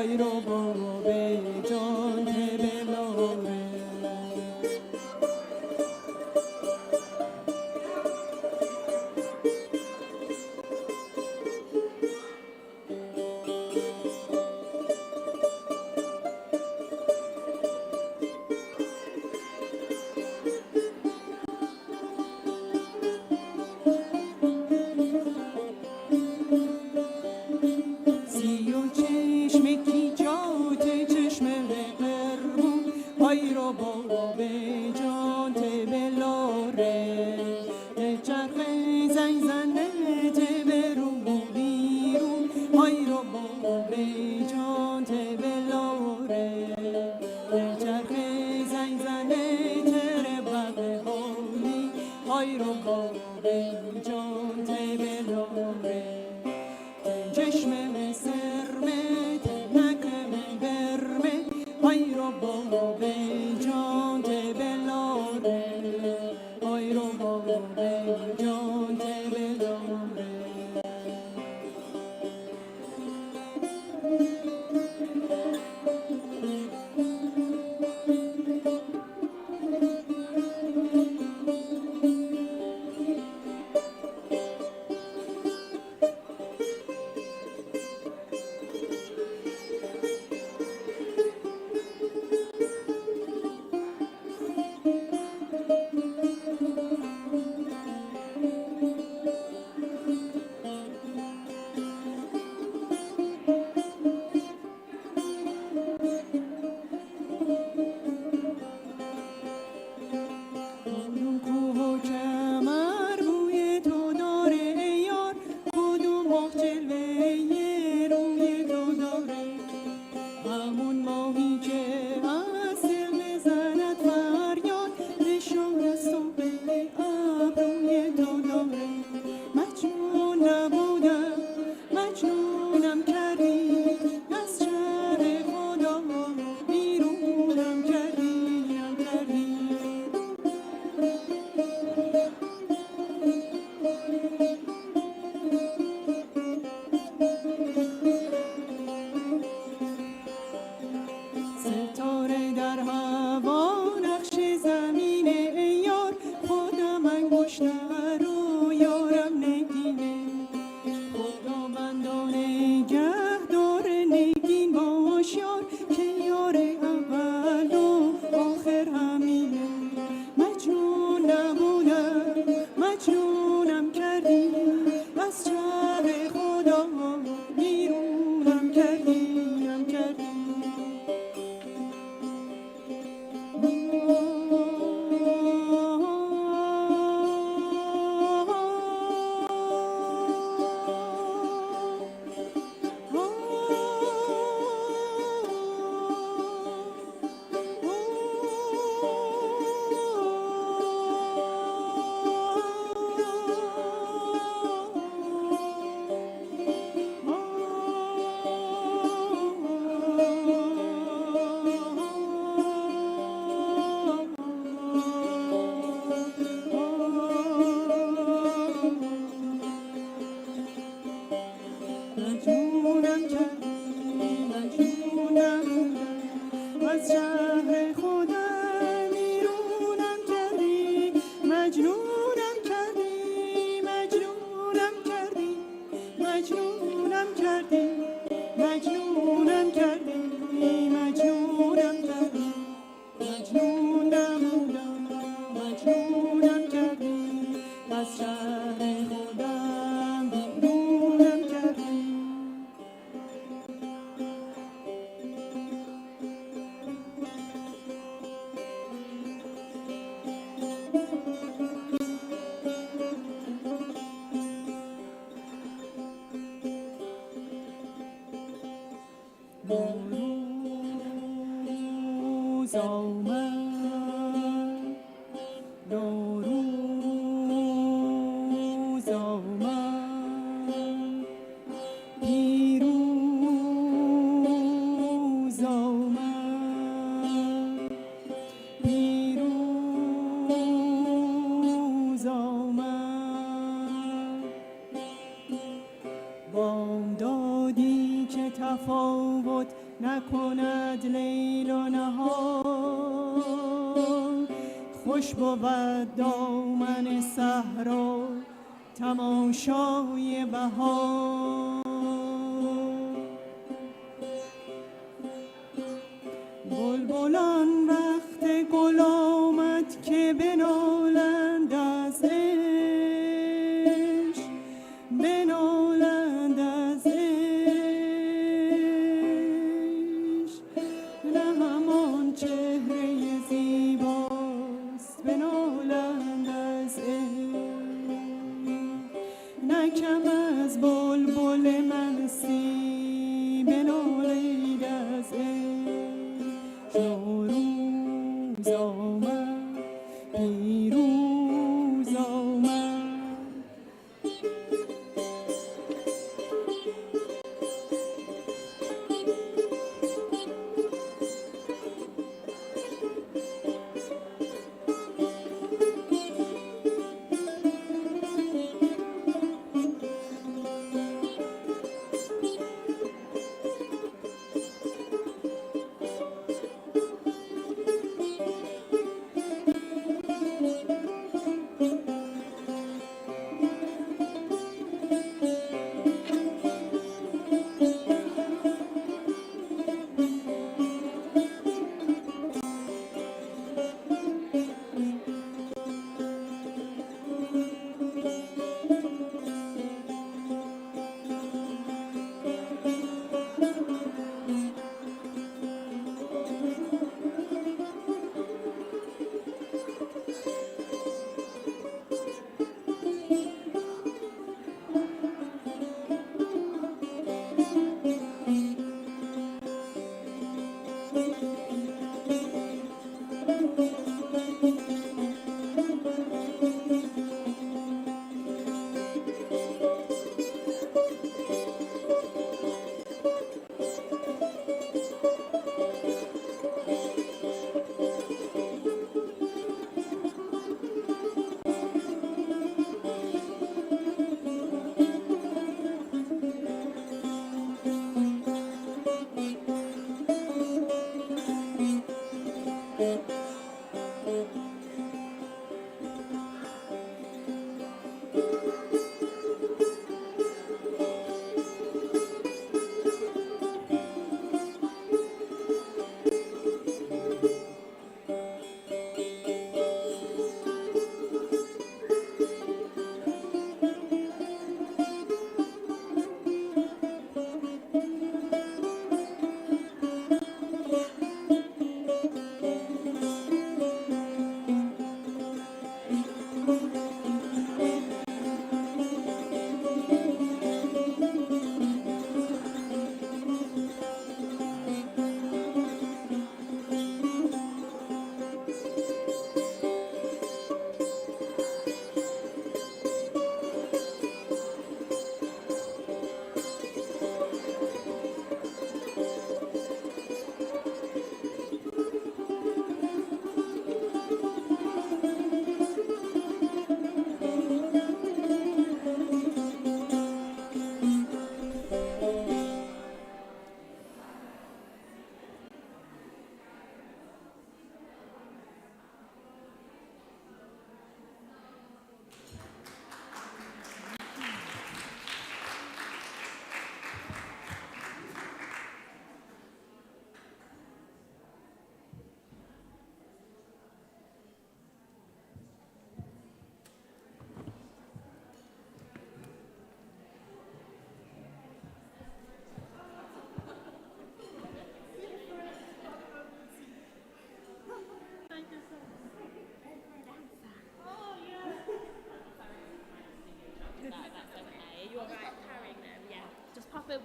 Ay robo زنگ زنه ته برون و بیرون های رو با جان ته بلاره چرخه زنگ زنه تره بقه هایی های رو با جان ته بلاره چشمه سرمه نکمه برمه های رو با جان ته بلاره های رو با جان ته بلاره نوروز آمد نوروز آمد پیروز آمد پیروز آمد بامدادی که تفاوت نکند لیل و نهار خوش بود دامن صحرا تماشای بهار بلبلان وقت گل آمد که بنالند از عشق بنالند از عشق نه همان چهره زیباست بنالند از عشق اینکم از بلبل منسی بنالید از عشق نوروز آمد پیروز آمد.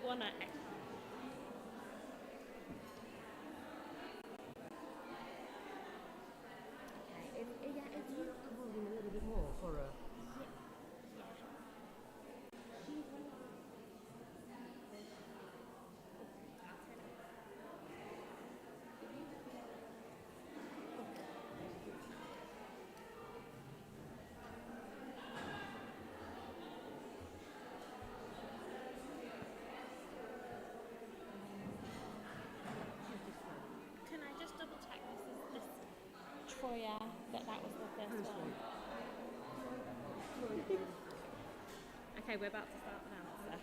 One if you could hold him a little bit more for a... Can I just double check this Troya, that was the first one? Okay, we're about to start now, so.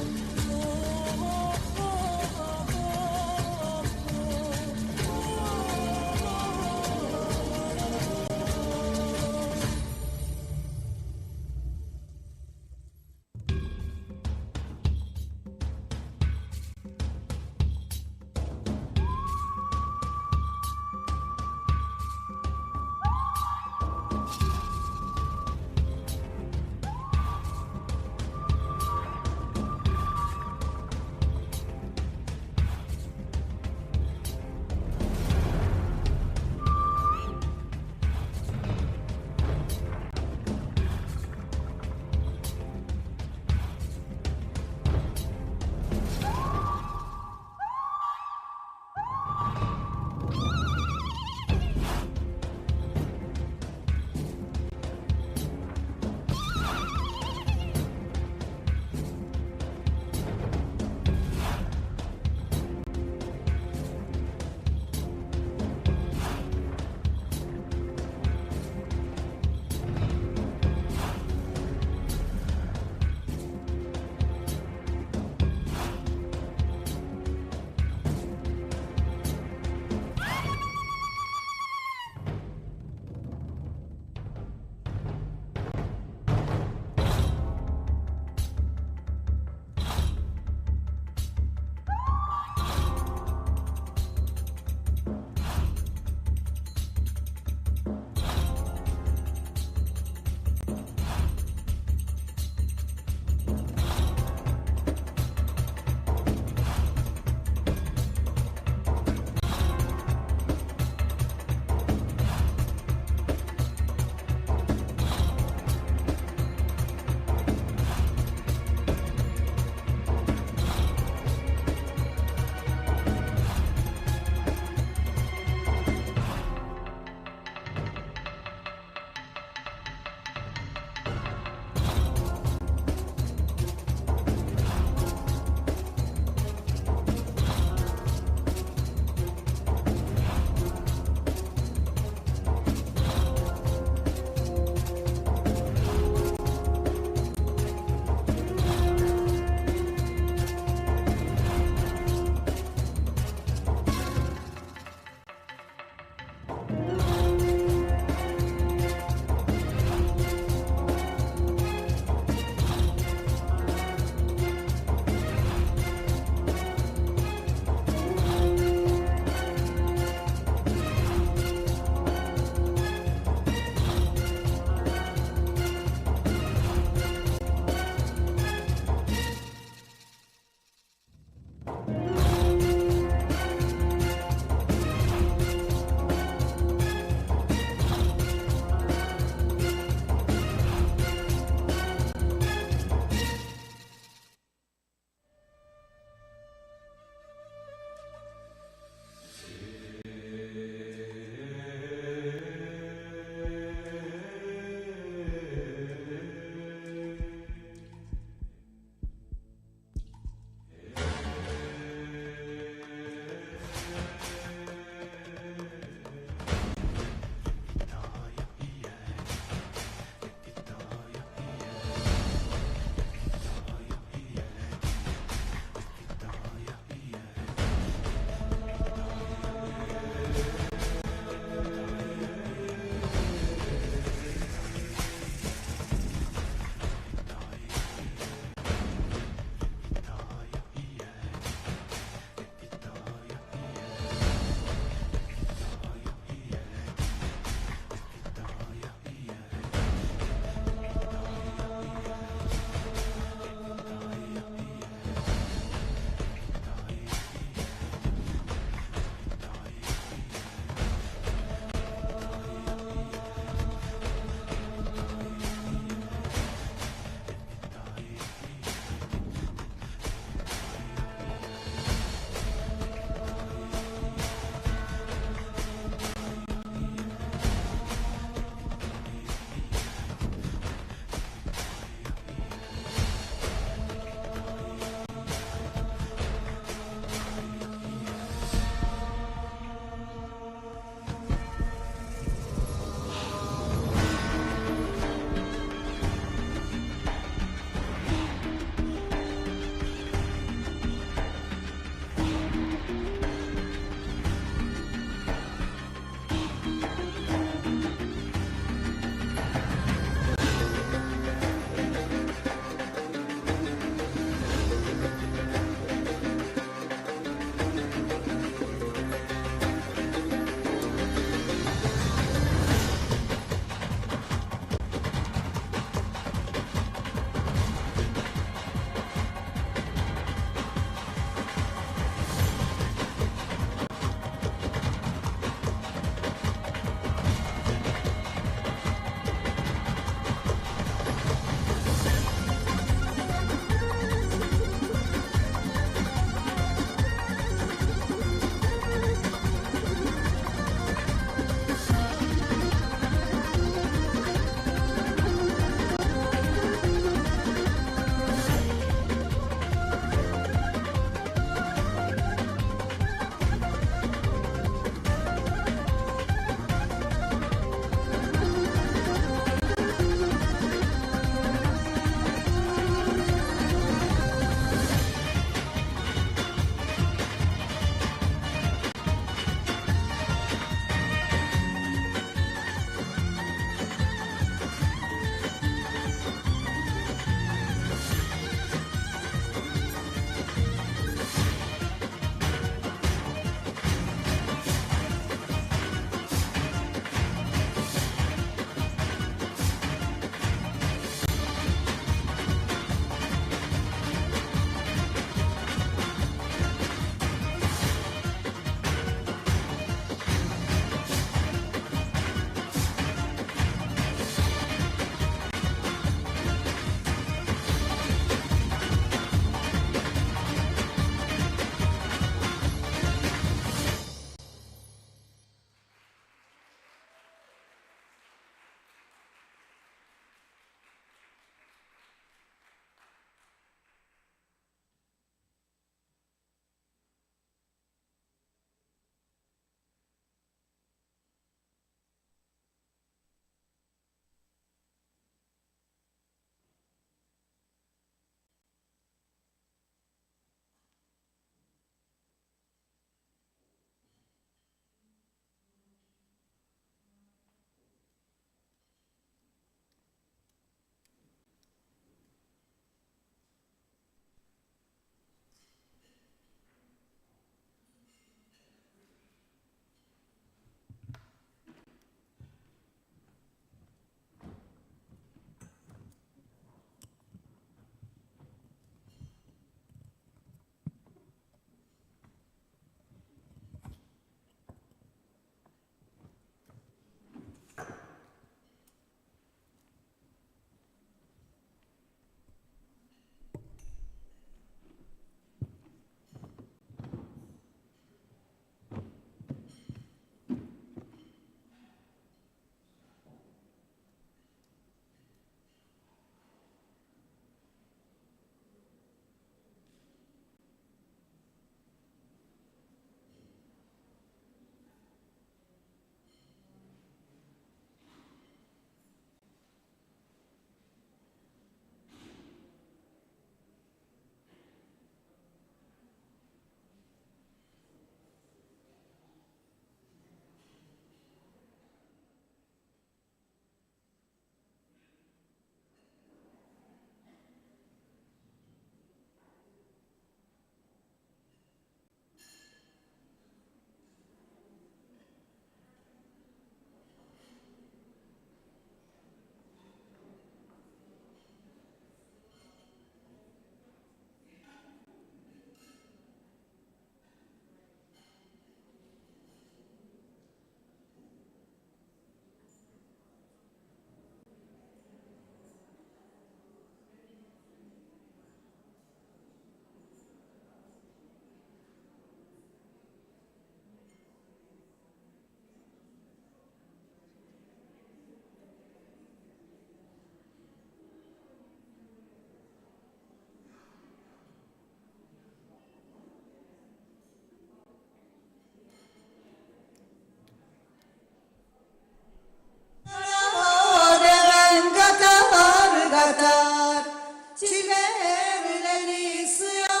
çileleri suya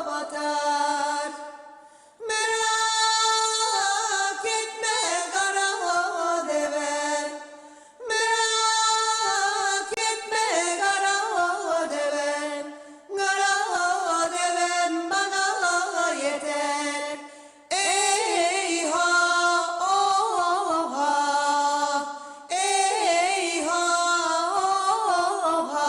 batar. Merak etme kara deve, merak etme kara deve, kara devem bana yeter. Ey ha oh ha, ey ha oh ha.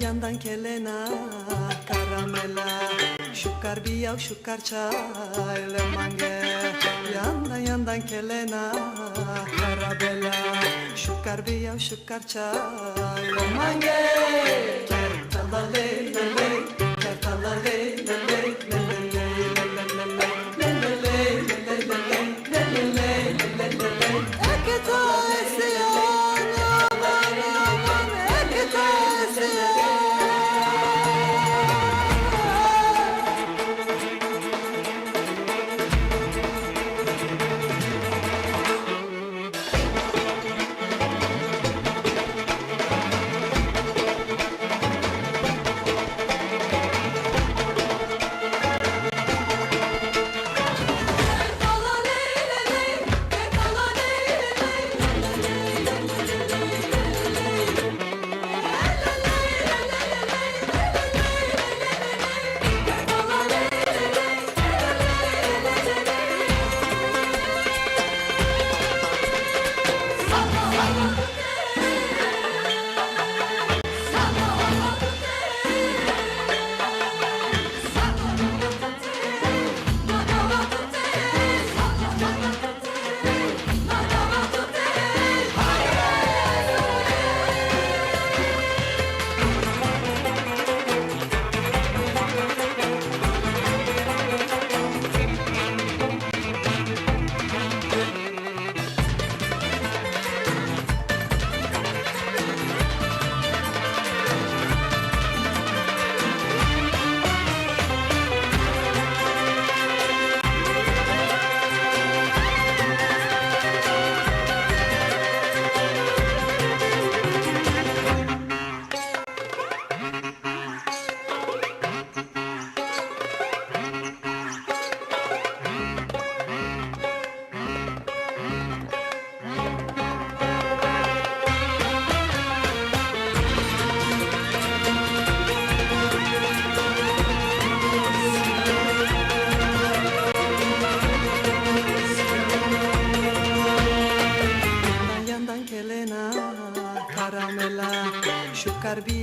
Yandan kelena karamela, şukar biyav şukar çayla mange. Yandan kelena karabela, şukar biyav şukar çayla mange. Kertala ley ley ley, kertala ley ley ley, ley ley ley ley ley, ley ley ley ley, ley ley ley ley ley. Ekta esiyon aman aman, ekta esiyon.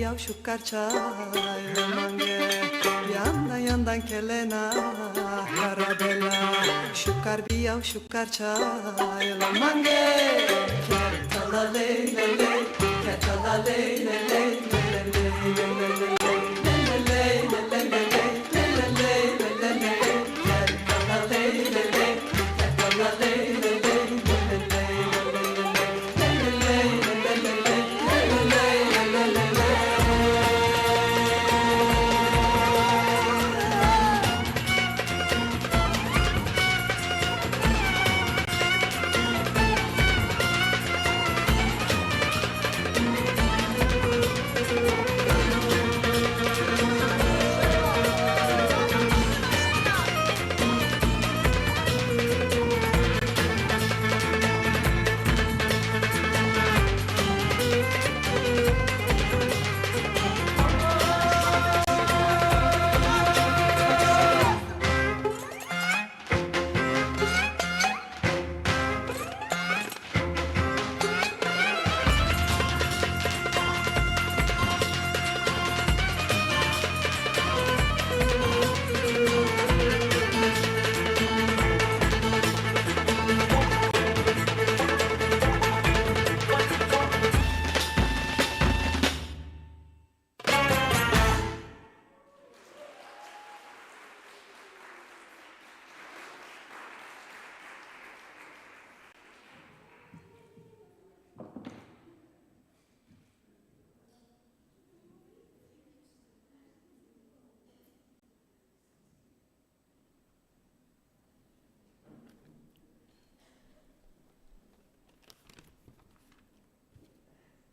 biyav şukar çay mange yandan kelena karabela şukar biyav şukar çay mange ketala ley ley ley ketala ley ley ley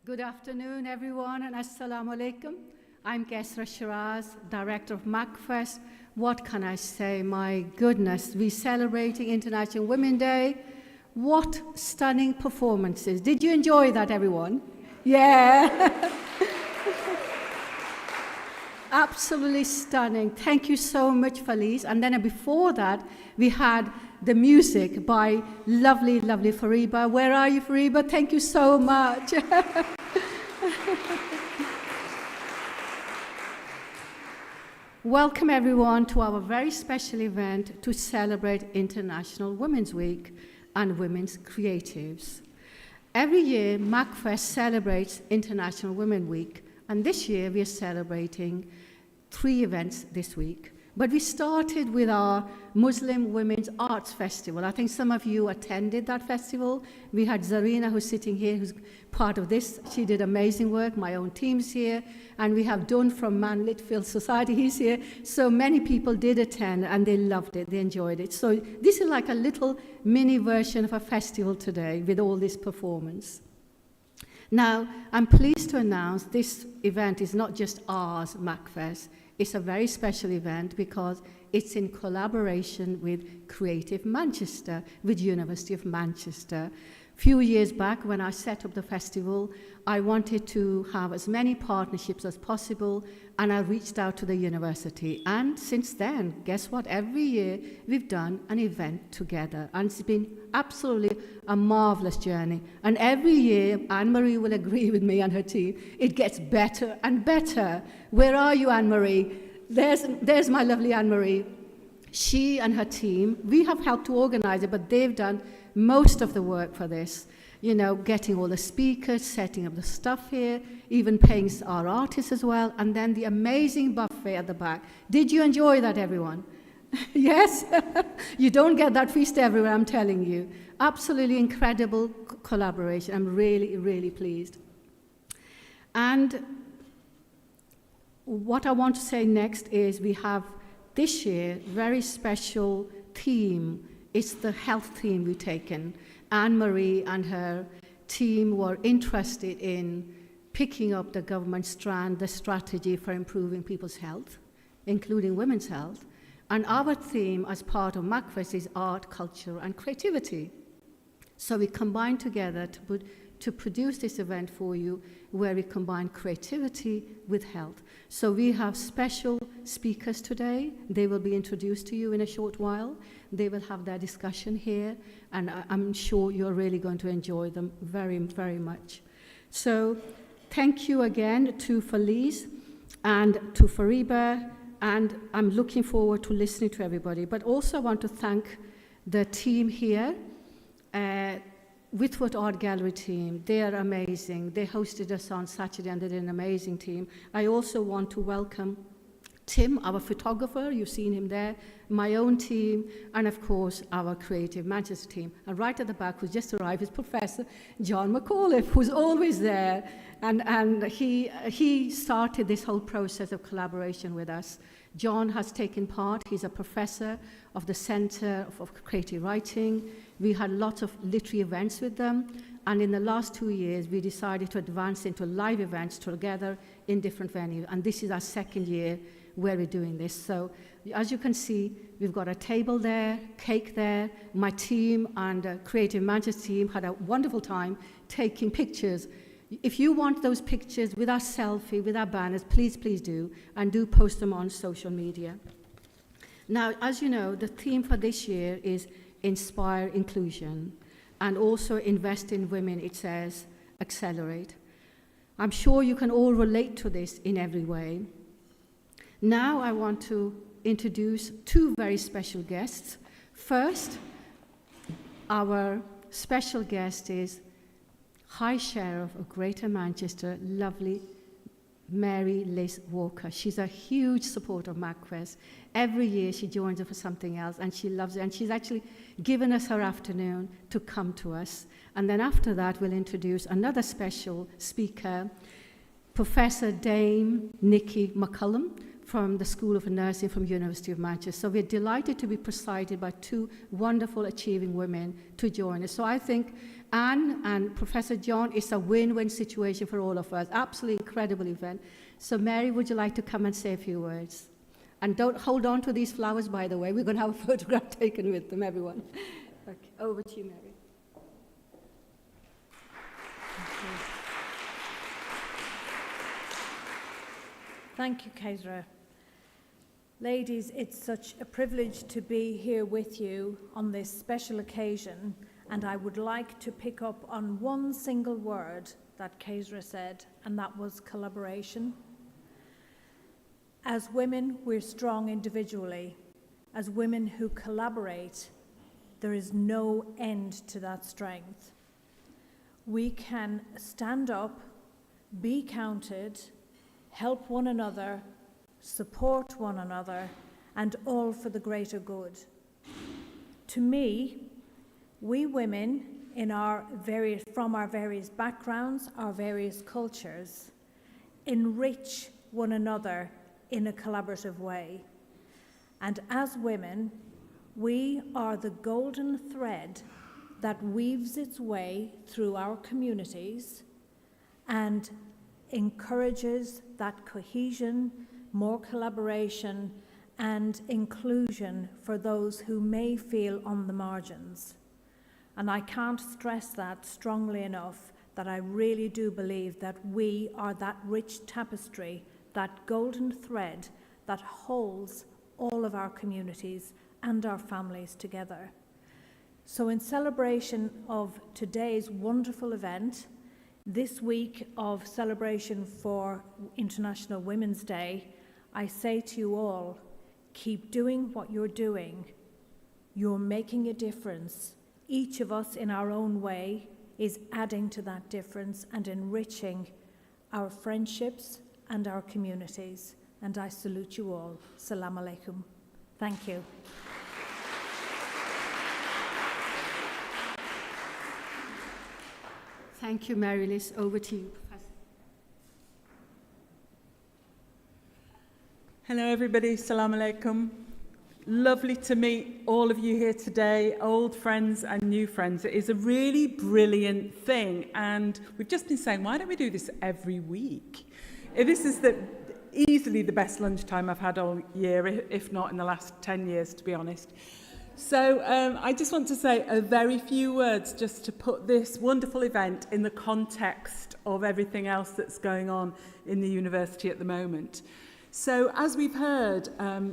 Good afternoon, everyone, and Assalamu alaikum. I'm Kesra Shiraz, Director of MacFest. What can I say? My goodness, we're celebrating International Women's Day. What stunning performances. Did you enjoy that, everyone? Yeah. Absolutely stunning. Thank you so much, Felice. And then before that, we had the music by lovely, lovely Fariba. Where are you, Fariba? Thank you so much. Welcome, everyone, to our very special event to celebrate International Women's Week and Women's Creatives. Every year, MacFest celebrates International Women's Week, and this year we are celebrating 3 events this week. But we started with our Muslim Women's Arts Festival. I think some of you attended that festival. We had Zarina, who's sitting here, who's part of this. She did amazing work. My own team's here. And we have Dawn from Man Litfield Society. He's here. So many people did attend, and they loved it. They enjoyed it. So this is like a little mini version of a festival today with all this performance. Now, I'm pleased to announce this event is not just ours, MacFest. It's a very special event because it's in collaboration with Creative Manchester, with University of Manchester. A few years back, when I set up the festival, I wanted to have as many partnerships as possible, and I reached out to the university. And since then, guess what? Every year, we've done an event together, and it's been absolutely a marvelous journey. And every year, Anne-Marie will agree with me and her team, it gets better and better. Where are you, Anne-Marie? There's my lovely Anne-Marie. She and her team, we have helped to organize it, but they've done most of the work for this. You know, getting all the speakers, setting up the stuff here, even paying our artists as well, and then the amazing buffet at the back. Did you enjoy that, everyone? Yes? You don't get that feast everywhere, I'm telling you. Absolutely incredible collaboration. I'm really, really pleased. And what I want to say next is we have this year very special theme. It's the health theme we've taken. Anne-Marie and her team were interested in picking up the government strand, the strategy for improving people's health, including women's health. And our theme as part of MacFest is art, culture, and creativity. So we combined together to produce this event for you where we combine creativity with health. So we have special speakers today. They will be introduced to you in a short while. They will have their discussion here, and I'm sure you're really going to enjoy them very, very much. So thank you again to Felice and to Fariba, and I'm looking forward to listening to everybody. But also I want to thank the team here, Whitworth Art Gallery team. They are amazing. They hosted us on Saturday and they did an amazing team. I also want to welcome Tim, our photographer, you've seen him there, my own team, and of course our Creative Manchester team. And right at the back, who's just arrived, is Professor John McAuliffe, who's always there. And he started this whole process of collaboration with us. John has taken part. He's a professor of the Centre of Creative Writing. We had lots of literary events with them. And in the last 2 years, we decided to advance into live events together in different venues. And this is our second year where we're doing this. So as you can see, we've got a table there, cake there. My team and Creative Manchester team had a wonderful time taking pictures. If you want those pictures with our selfie, with our banners, please, please do, and do post them on social media. Now, as you know, the theme for this year is Inspire Inclusion, and also Invest in Women, it says, Accelerate. I'm sure you can all relate to this in every way. Now I want to introduce two very special guests. First, our special guest is High Sheriff of Greater Manchester, lovely Mary Liz Walker. She's a huge supporter of MacFest. Every year she joins us for something else, and she loves it. And she's actually given us her afternoon to come to us. And then after that, we'll introduce another special speaker, Professor Dame Nikki McCullum from the School of Nursing from University of Manchester. So we're delighted to be presided by two wonderful achieving women to join us. So I think Anne and Professor John, it's a win-win situation for all of us. Absolutely incredible event. So Mary, would you like to come and say a few words? And don't hold on to these flowers, by the way. We're going to have a photograph taken with them, everyone. Okay, over to you, Mary. Thank you, Kaisra. Ladies, it's such a privilege to be here with you on this special occasion, and I would like to pick up on one single word that Kaisra said, and that was collaboration. As women, we're strong individually. As women who collaborate, there is no end to that strength. We can stand up, be counted, help one another, support one another, and all for the greater good. To me, we women from our various backgrounds, our various cultures, enrich one another in a collaborative way. And as women, we are the golden thread that weaves its way through our communities and encourages that cohesion, more collaboration, and inclusion for those who may feel on the margins. And I can't stress that strongly enough, that I really do believe that we are that rich tapestry, that golden thread that holds all of our communities and our families together. So in celebration of today's wonderful event, this week of celebration for International Women's Day, I say to you all, keep doing what you're doing. You're making a difference. Each of us in our own way is adding to that difference and enriching our friendships and our communities. And I salute you all. Assalamu alaikum. Thank you. Thank you, Mary Liz. Over to you. Hello, everybody. Assalamu alaikum. Lovely to meet all of you here today, old friends and new friends. It is a really brilliant thing, and we've just been saying, why don't we do this every week? This is easily the best lunchtime I've had all year, if not in the last 10 years, to be honest. So I just want to say a very few words just to put this wonderful event in the context of everything else that's going on in the university at the moment. So as we've heard,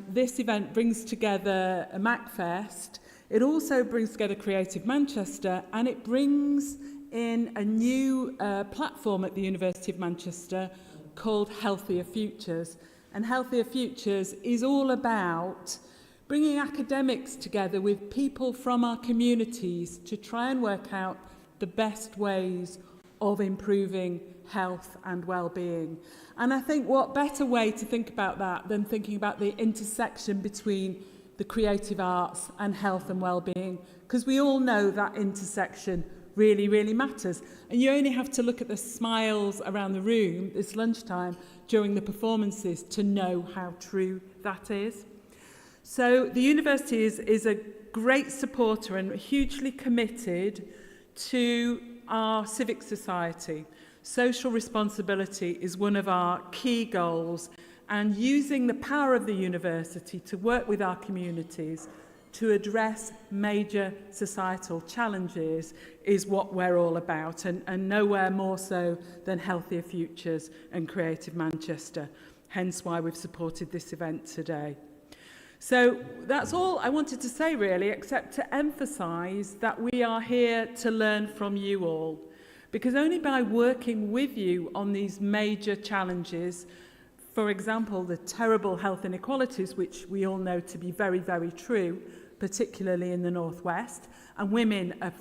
this event brings together a MacFest. It also brings together Creative Manchester, and it brings in a new platform at the University of Manchester called Healthier Futures. And Healthier Futures is all about bringing academics together with people from our communities to try and work out the best ways of improving health and well-being. And I think what better way to think about that than thinking about the intersection between the creative arts and health and well-being, because we all know that intersection really, really matters. And you only have to look at the smiles around the room this lunchtime during the performances to know how true that is. So the university is a great supporter and hugely committed to our civic society. Social responsibility is one of our key goals, and using the power of the university to work with our communities to address major societal challenges is what we're all about, and nowhere more so than Healthier Futures and Creative Manchester, hence why we've supported this event today. So that's all I wanted to say really, except to emphasise that we are here to learn from you all, because only by working with you on these major challenges, for example, the terrible health inequalities, which we all know to be very, very true, particularly in the Northwest, and women are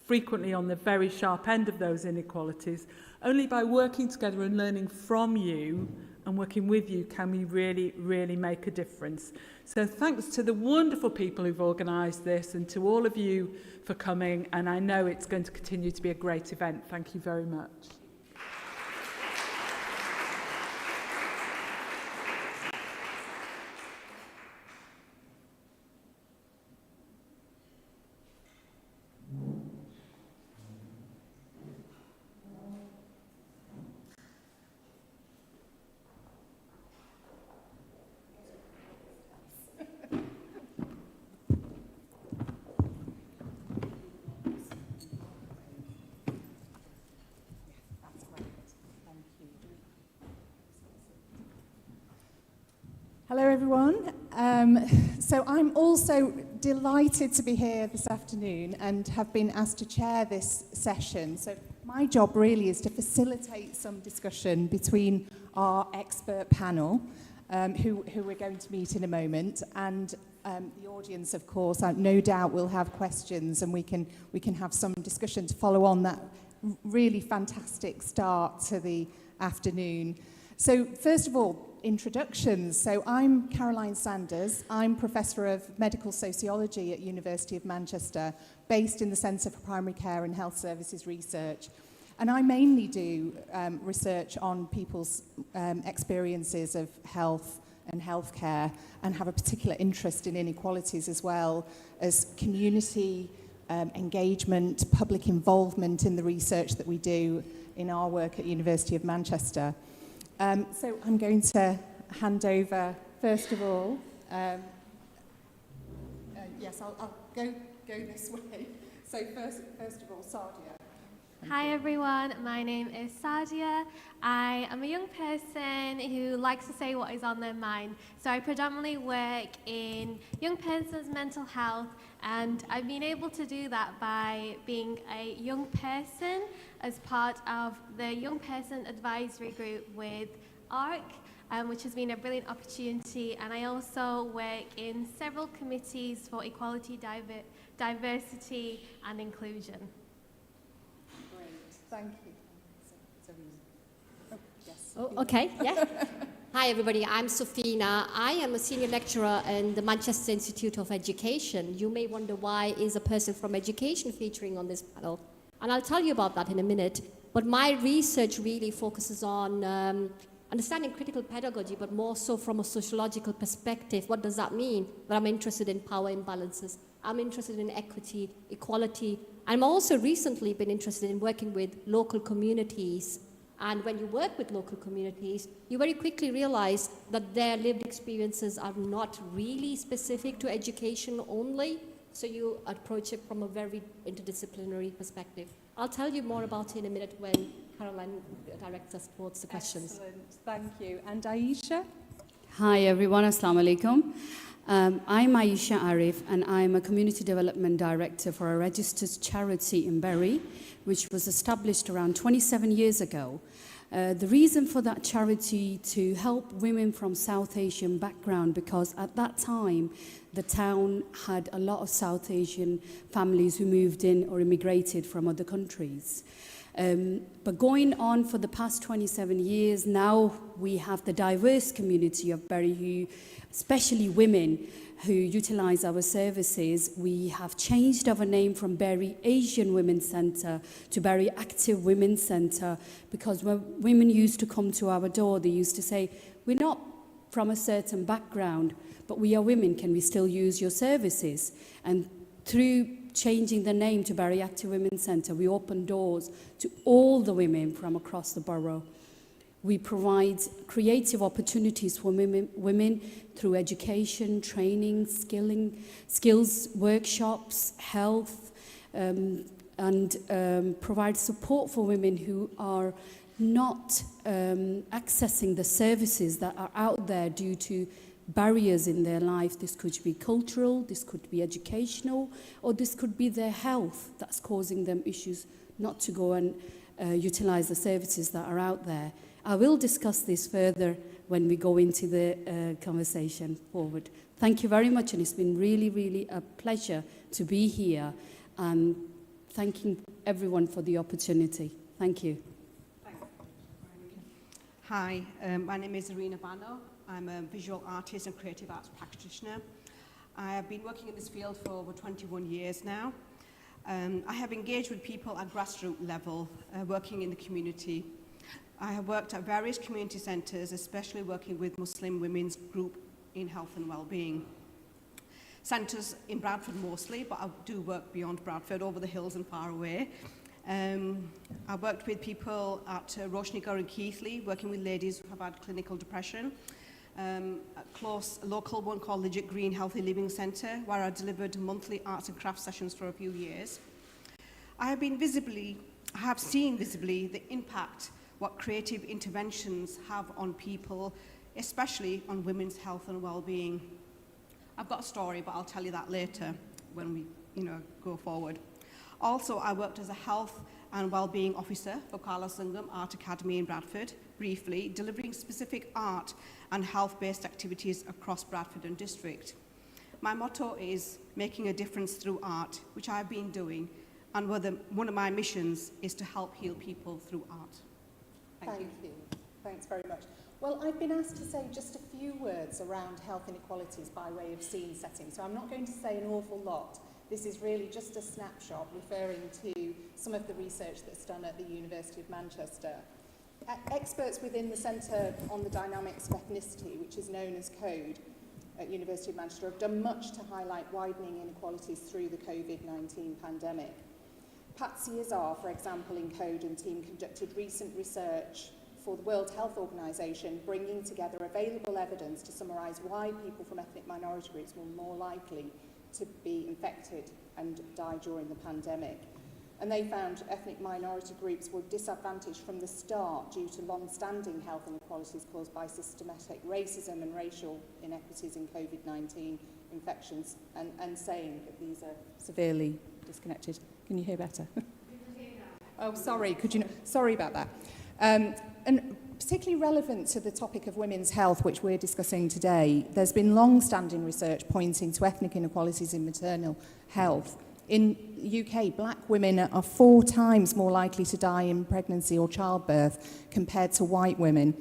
frequently on the very sharp end of those inequalities, only by working together and learning from you and working with you can we really, really make a difference. So thanks to the wonderful people who've organised this and to all of you for coming, and I know it's going to continue to be a great event. Thank you very much. Hello everyone. So I'm also delighted to be here this afternoon and have been asked to chair this session. So my job really is to facilitate some discussion between our expert panel, who we're going to meet in a moment, and the audience, of course. No doubt will have questions, and we can have some discussion to follow on that really fantastic start to the afternoon. So first of all, introductions. So I'm Caroline Sanders. I'm Professor of Medical Sociology at University of Manchester, based in the Centre for Primary Care and Health Services Research. And I mainly do research on people's experiences of health and healthcare, and have a particular interest in inequalities as well as community engagement, public involvement in the research that we do in our work at University of Manchester. So I'm going to hand over, first of all, yes, I'll go this way. So first of all, Sadia. Hi everyone, my name is Sadia. I am a young person who likes to say what is on their mind. So I predominantly work in young person's mental health, and I've been able to do that by being a young person as part of the Young Person Advisory Group with ARC, which has been a brilliant opportunity. And I also work in several committees for equality, diversity and inclusion. Thank you. Yes. Oh, okay, yeah. Hi everybody, I'm Sofina. I am a senior lecturer in the Manchester Institute of Education. You may wonder why is a person from education featuring on this panel, and I'll tell you about that in a minute. But my research really focuses on understanding critical pedagogy, but more so from a sociological perspective. What does that mean? That I'm interested in power imbalances. I'm interested in equity, equality. I'm also recently been interested in working with local communities. And when you work with local communities, you very quickly realize that their lived experiences are not really specific to education only. So you approach it from a very interdisciplinary perspective. I'll tell you more about it in a minute when Caroline directs us towards the questions. Excellent, thank you. And Aisha? Hi everyone, Assalamu alaikum. I'm Aisha Arif, and I'm a Community Development Director for a registered charity in Bury, which was established around 27 years ago. The reason for that charity to help women from South Asian background, because at that time, the town had a lot of South Asian families who moved in or immigrated from other countries. But going on for the past 27 years, now we have the diverse community of Bury, who, especially women who utilize our services. We have changed our name from Bury Asian Women's Centre to Bury Active Women's Centre, because when women used to come to our door, they used to say, we're not from a certain background, but we are women, can we still use your services? And through changing the name to Bury Active Women's Centre, we open doors to all the women from across the borough. We provide creative opportunities for women through education, training, skills workshops, health, and provide support for women who are not accessing the services that are out there due to barriers in their life. This could be cultural, this could be educational, or this could be their health that's causing them issues not to go and utilize the services that are out there. I will discuss this further when we go into the conversation forward. Thank you very much, and it's been really, really a pleasure to be here, and thanking everyone for the opportunity. Thank you. Hi, my name is Irina Bano. I'm a visual artist and creative arts practitioner. I have been working in this field for over 21 years now. I have engaged with people at grassroots level, working in the community. I have worked at various community centres, especially working with Muslim women's group in health and well-being. Centres in Bradford mostly, but I do work beyond Bradford, over the hills and far away. I worked with people at Roshnigar and Keighley, working with ladies who have had clinical depression. A close local one called Legit Green Healthy Living Centre, where I delivered monthly arts and crafts sessions for a few years. I have seen visibly the impact what creative interventions have on people, especially on women's health and well-being. I've got a story, but I'll tell you that later when we go forward. Also, I worked as a health and well-being officer for Kala Sangam Art Academy in Bradford, briefly, delivering specific art and health-based activities across Bradford and district. My motto is making a difference through art, which I've been doing, and one of my missions is to help heal people through art. Thank you. Thanks very much. Well, I've been asked to say just a few words around health inequalities by way of scene setting, so I'm not going to say an awful lot. This is really just a snapshot referring to some of the research that's done at the University of Manchester. Experts within the Centre on the Dynamics of Ethnicity, which is known as CODE, at University of Manchester, have done much to highlight widening inequalities through the COVID-19 pandemic. Patsy Azar, for example, in CODE and team conducted recent research for the World Health Organization, bringing together available evidence to summarise why people from ethnic minority groups were more likely to be infected and die during the pandemic. And they found ethnic minority groups were disadvantaged from the start due to long-standing health inequalities caused by systematic racism and racial inequities in COVID-19 infections, and saying that these are severely disconnected. Can you hear better? Oh, sorry, sorry about that. And particularly relevant to the topic of women's health, which we're discussing today, there's been long-standing research pointing to ethnic inequalities in maternal health. In the UK, black women are 4 times more likely to die in pregnancy or childbirth compared to white women,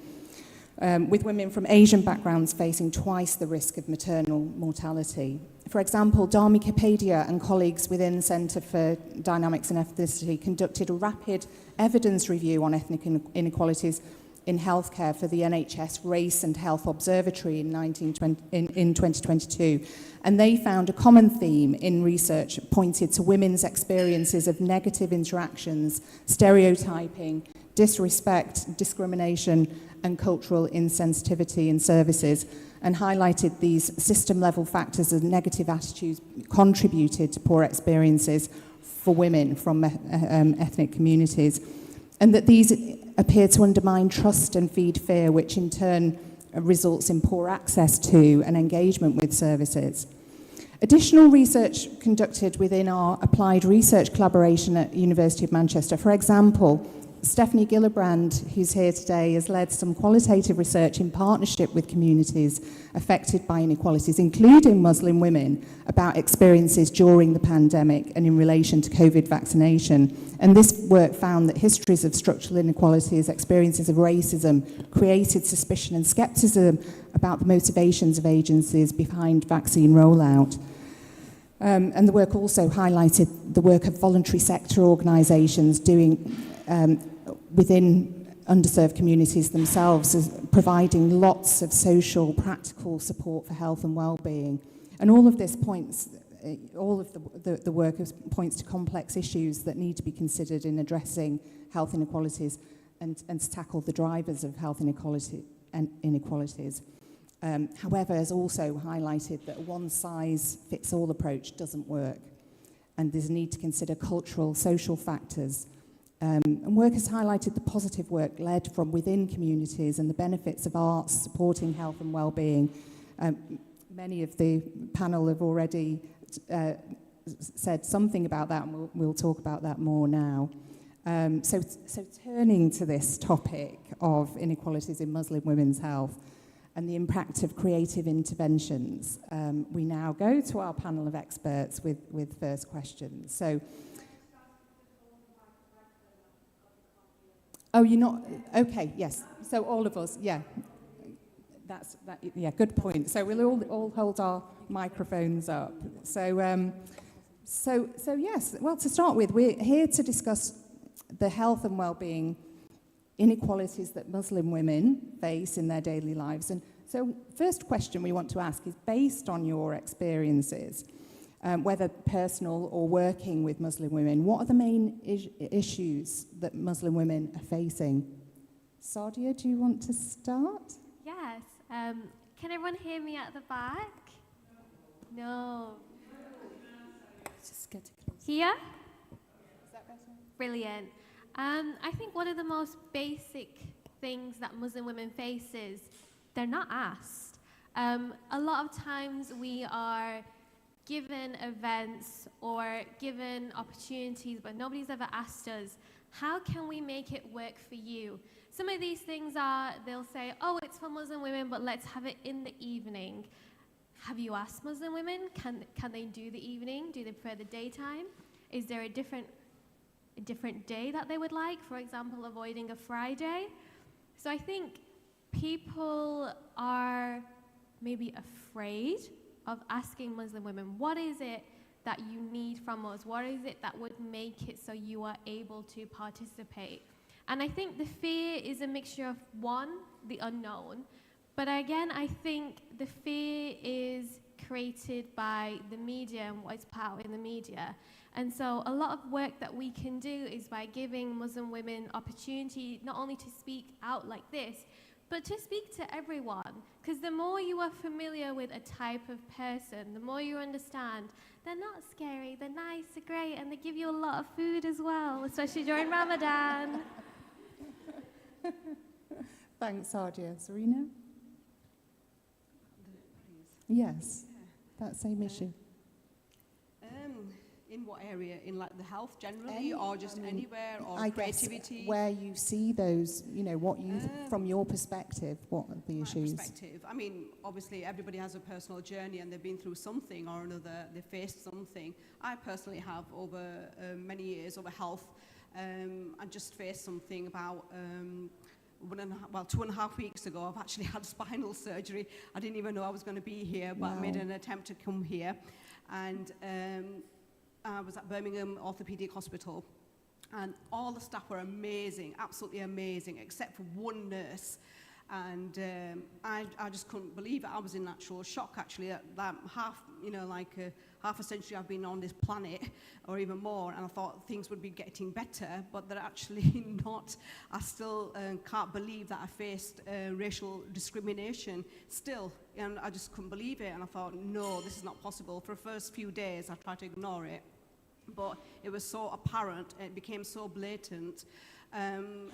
with women from Asian backgrounds facing twice the risk of maternal mortality. For example, Dharmi Kapadia and colleagues within the Centre for Dynamics and Ethnicity conducted a rapid evidence review on ethnic inequalities in healthcare for the NHS Race and Health Observatory in 2022. And they found a common theme in research pointed to women's experiences of negative interactions, stereotyping, disrespect, discrimination, and cultural insensitivity in services, and highlighted these system-level factors as negative attitudes contributed to poor experiences for women from ethnic communities, and that these appear to undermine trust and feed fear, which in turn results in poor access to and engagement with services. Additional research conducted within our applied research collaboration at University of Manchester, for example, Stephanie Gillibrand, who's here today, has led some qualitative research in partnership with communities affected by inequalities, including Muslim women, about experiences during the pandemic and in relation to COVID vaccination. And this work found that histories of structural inequalities, experiences of racism, created suspicion and skepticism about the motivations of agencies behind vaccine rollout. And the work also highlighted the work of voluntary sector organisations doing within underserved communities themselves, as providing lots of social, practical support for health and well-being. And all of this points, all of the work points to complex issues that need to be considered in addressing health inequalities and to tackle the drivers of health inequalities. However, has also highlighted that a one-size-fits-all approach doesn't work, and there's a need to consider cultural, social factors. And work has highlighted the positive work led from within communities and the benefits of arts supporting health and well-being. Many of the panel have already said something about that, and we'll talk about that more now. So turning to this topic of inequalities in Muslim women's health and the impact of creative interventions, we now go to our panel of experts with first questions. So, oh, you're not, okay, yes. So all of us, yeah. Yeah, good point. So we'll all hold our microphones up. So yes, well, to start with, we're here to discuss the health and well-being inequalities that Muslim women face in their daily lives. And so first question we want to ask is, based on your experiences, whether personal or working with Muslim women, what are the main issues that Muslim women are facing? Sadia, do you want to start? Yes. Can everyone hear me at the back? No. Just get close. Here? Is that better? Brilliant. I think one of the most basic things that Muslim women face is they're not asked. A lot of times we are given events or given opportunities, but nobody's ever asked us, how can we make it work for you? Some of these things are, they'll say, oh, it's for Muslim women, but let's have it in the evening. Have you asked Muslim women, can they do the evening? Do they prefer the daytime? Is there a different day that they would like? For example, avoiding a Friday. So I think people are maybe afraid of asking Muslim women, what is it that you need from us? What is it that would make it so you are able to participate? And I think the fear is a mixture of, one, the unknown, but again, I think the fear is created by the media and what is put out in the media. And so a lot of work that we can do is by giving Muslim women opportunity not only to speak out like this, but to speak to everyone. Because the more you are familiar with a type of person, the more you understand they're not scary, they're nice, they're great, and they give you a lot of food as well, especially during Ramadan. Thanks, Sadia. Serena? Yes, that same issue. In what area? In like the health generally, or just anywhere, or I creativity? Guess where you see those, what you, from your perspective, what are the issues? Perspective. I mean, obviously everybody has a personal journey and they've been through something or another, they faced something. I personally have over many years over health. I just faced something about 2.5 weeks ago. I've actually had spinal surgery. I didn't even know I was going to be here, but I made an attempt to come here. And I was at Birmingham Orthopaedic Hospital, and all the staff were amazing, absolutely amazing, except for one nurse. And I just couldn't believe it. I was in actual shock, actually, that half a century I've been on this planet, or even more, and I thought things would be getting better, but they're actually not. I still can't believe that I faced racial discrimination still, and I just couldn't believe it, and I thought, no, this is not possible. For the first few days, I tried to ignore it, but it was so apparent, it became so blatant, and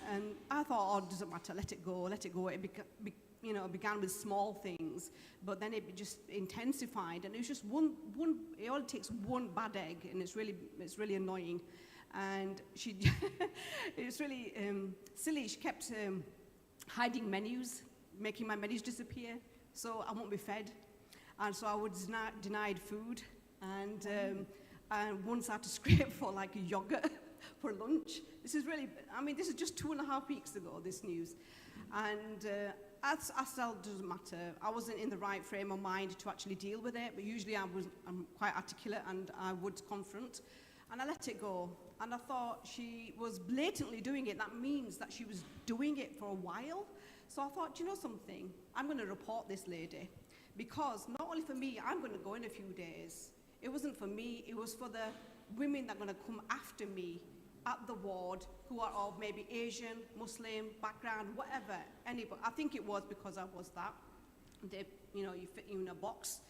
I thought, oh, it doesn't matter, let it go. you know, began with small things, but then it just intensified, and it was just it only takes one bad egg, and it's really annoying. And she, it's really silly. She kept hiding menus, making my menus disappear, so I won't be fed. And so I was denied food, and once I had to scrape for like a yogurt for lunch. This is really, I mean, this is just 2.5 weeks ago, this news. And as still doesn't matter. I wasn't in the right frame of mind to actually deal with it, but usually I'm quite articulate and I would confront. And I let it go. And I thought she was blatantly doing it. That means that she was doing it for a while. So I thought, you know something? I'm going to report this lady. Because not only for me, I'm going to go in a few days. It wasn't for me, it was for the women that are going to come after me at the ward who are of maybe Asian, Muslim background, whatever. Anybody. I think it was because I was that. They, you know, you fit you in a box.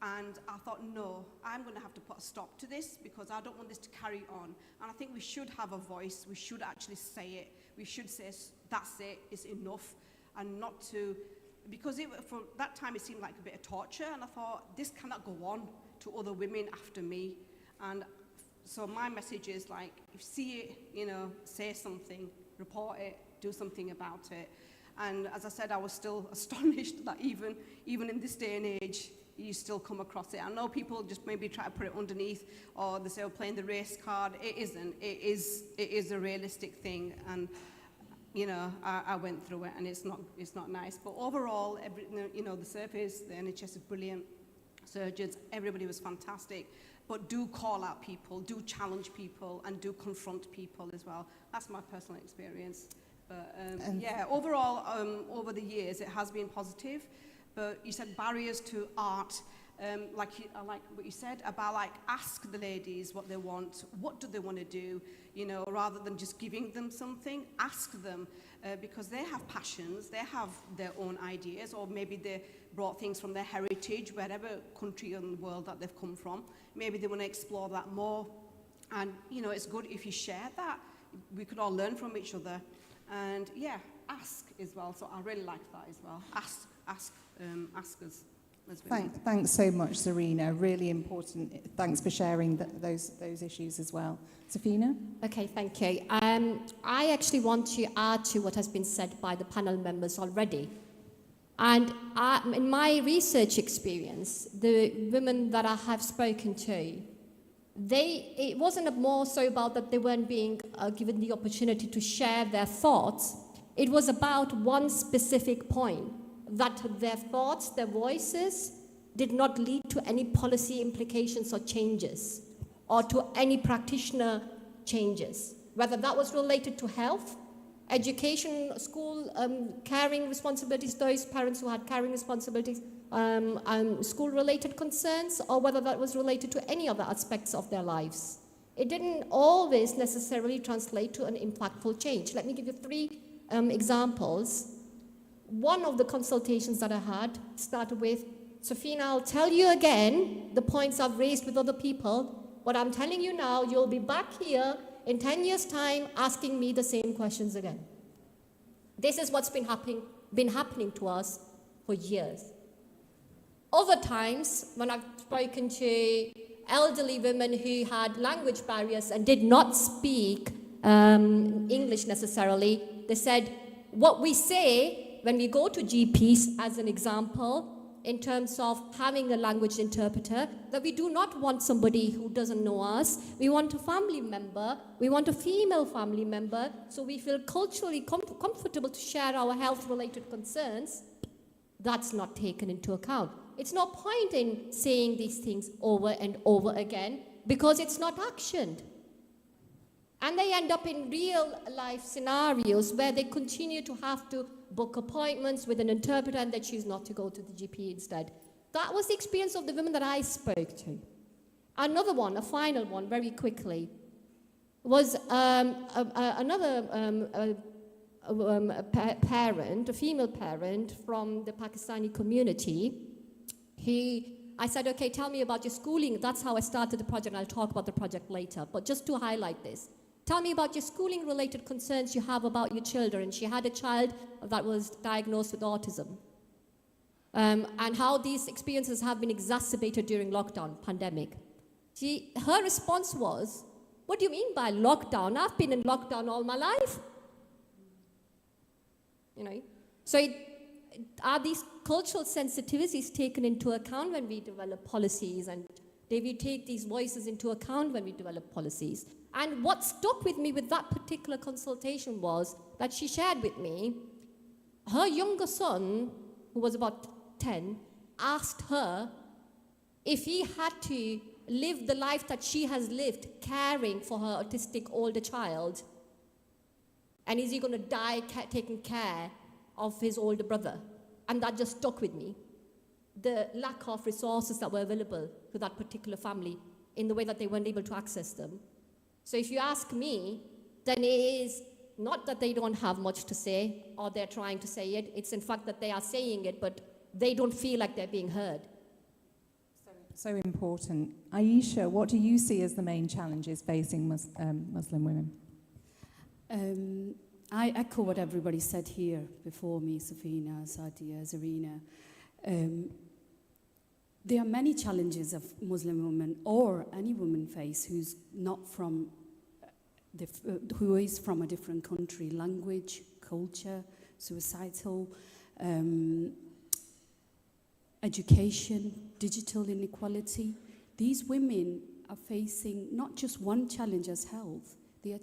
And I thought, no, I'm going to have to put a stop to this because I don't want this to carry on. And I think we should have a voice. We should actually say it. We should say, that's it, it's enough. And not to, because for that time it seemed like a bit of torture. And I thought, this cannot go on to other women after me. And so my message is like, if you see it, you know, say something, report it, do something about it. And as I said, I was still astonished that even in this day and age, you still come across it. I know people just maybe try to put it underneath, or they say, oh, playing the race card. It isn't. It is a realistic thing. And, you know, I went through it, and it's not nice. But overall, you know, the service, the NHS is brilliant. Surgeons, everybody was fantastic. But do call out people, do challenge people, and do confront people as well. That's my personal experience. But yeah, overall, over the years, it has been positive. But you said barriers to art. I like what you said about like ask the ladies what they want. What do they want to do? You know, rather than just giving them something, ask them because they have passions. They have their own ideas, or maybe they brought things from their heritage, wherever country in the world that they've come from. Maybe they want to explore that more. And you know, it's good if you share that. We could all learn from each other. And yeah, ask as well. So I really like that as well. Ask us as women. Thanks so much, Zarina. Really important. Thanks for sharing those issues as well. Safina? Okay, thank you. I actually want to add to what has been said by the panel members already. And in my research experience, the women that I have spoken to, it wasn't more so about that they weren't being given the opportunity to share their thoughts. It was about one specific point, that their thoughts, their voices, did not lead to any policy implications or changes, or to any practitioner changes, whether that was related to health, education, school, caring responsibilities, those parents who had caring responsibilities, school-related concerns, or whether that was related to any other aspects of their lives. It didn't always necessarily translate to an impactful change. Let me give you 3 examples. One of the consultations that I had started with, Safina, I'll tell you again the points I've raised with other people. What I'm telling you now, you'll be back here in 10 years' time asking me the same questions again. This is what's been happening to us for years. Other times, when I've spoken to elderly women who had language barriers and did not speak English necessarily, they said, what we say when we go to GPs, as an example, in terms of having a language interpreter, that we do not want somebody who doesn't know us. We want a family member. We want a female family member, so we feel culturally comfortable to share our health-related concerns. That's not taken into account. It's no point in saying these things over and over again because it's not actioned. And they end up in real-life scenarios where they continue to have to book appointments with an interpreter and they choose not to go to the GP instead. That was the experience of the women that I spoke to. Another one, a final one, very quickly, was another parent, a female parent from the Pakistani community. I said, okay, tell me about your schooling. That's how I started the project, and I'll talk about the project later. But just to highlight this, Tell me about your schooling related concerns you have about your children. She had a child that was diagnosed with autism. And how these experiences have been exacerbated during lockdown, pandemic. Her response was, what do you mean by lockdown? I've been in lockdown all my life. You know, so are these cultural sensitivities taken into account when we develop policies, and do we take these voices into account when we develop policies? And what stuck with me with that particular consultation was that she shared with me, her younger son, who was about 10, asked her if he had to live the life that she has lived, caring for her autistic older child, and is he going to die taking care of his older brother? And that just stuck with me. The lack of resources that were available to that particular family in the way that they weren't able to access them. So if you ask me, then it is not that they don't have much to say or they're trying to say it. It's in fact that they are saying it, but they don't feel like they're being heard. So important. Aisha, what do you see as the main challenges facing Muslim women? I echo what everybody said here before me, Safina, Sadia, Zarina. There are many challenges of Muslim women or any woman face who's not from, who is from a different country, language, culture, suicidal, education, digital inequality. These women are facing not just one challenge as health, they are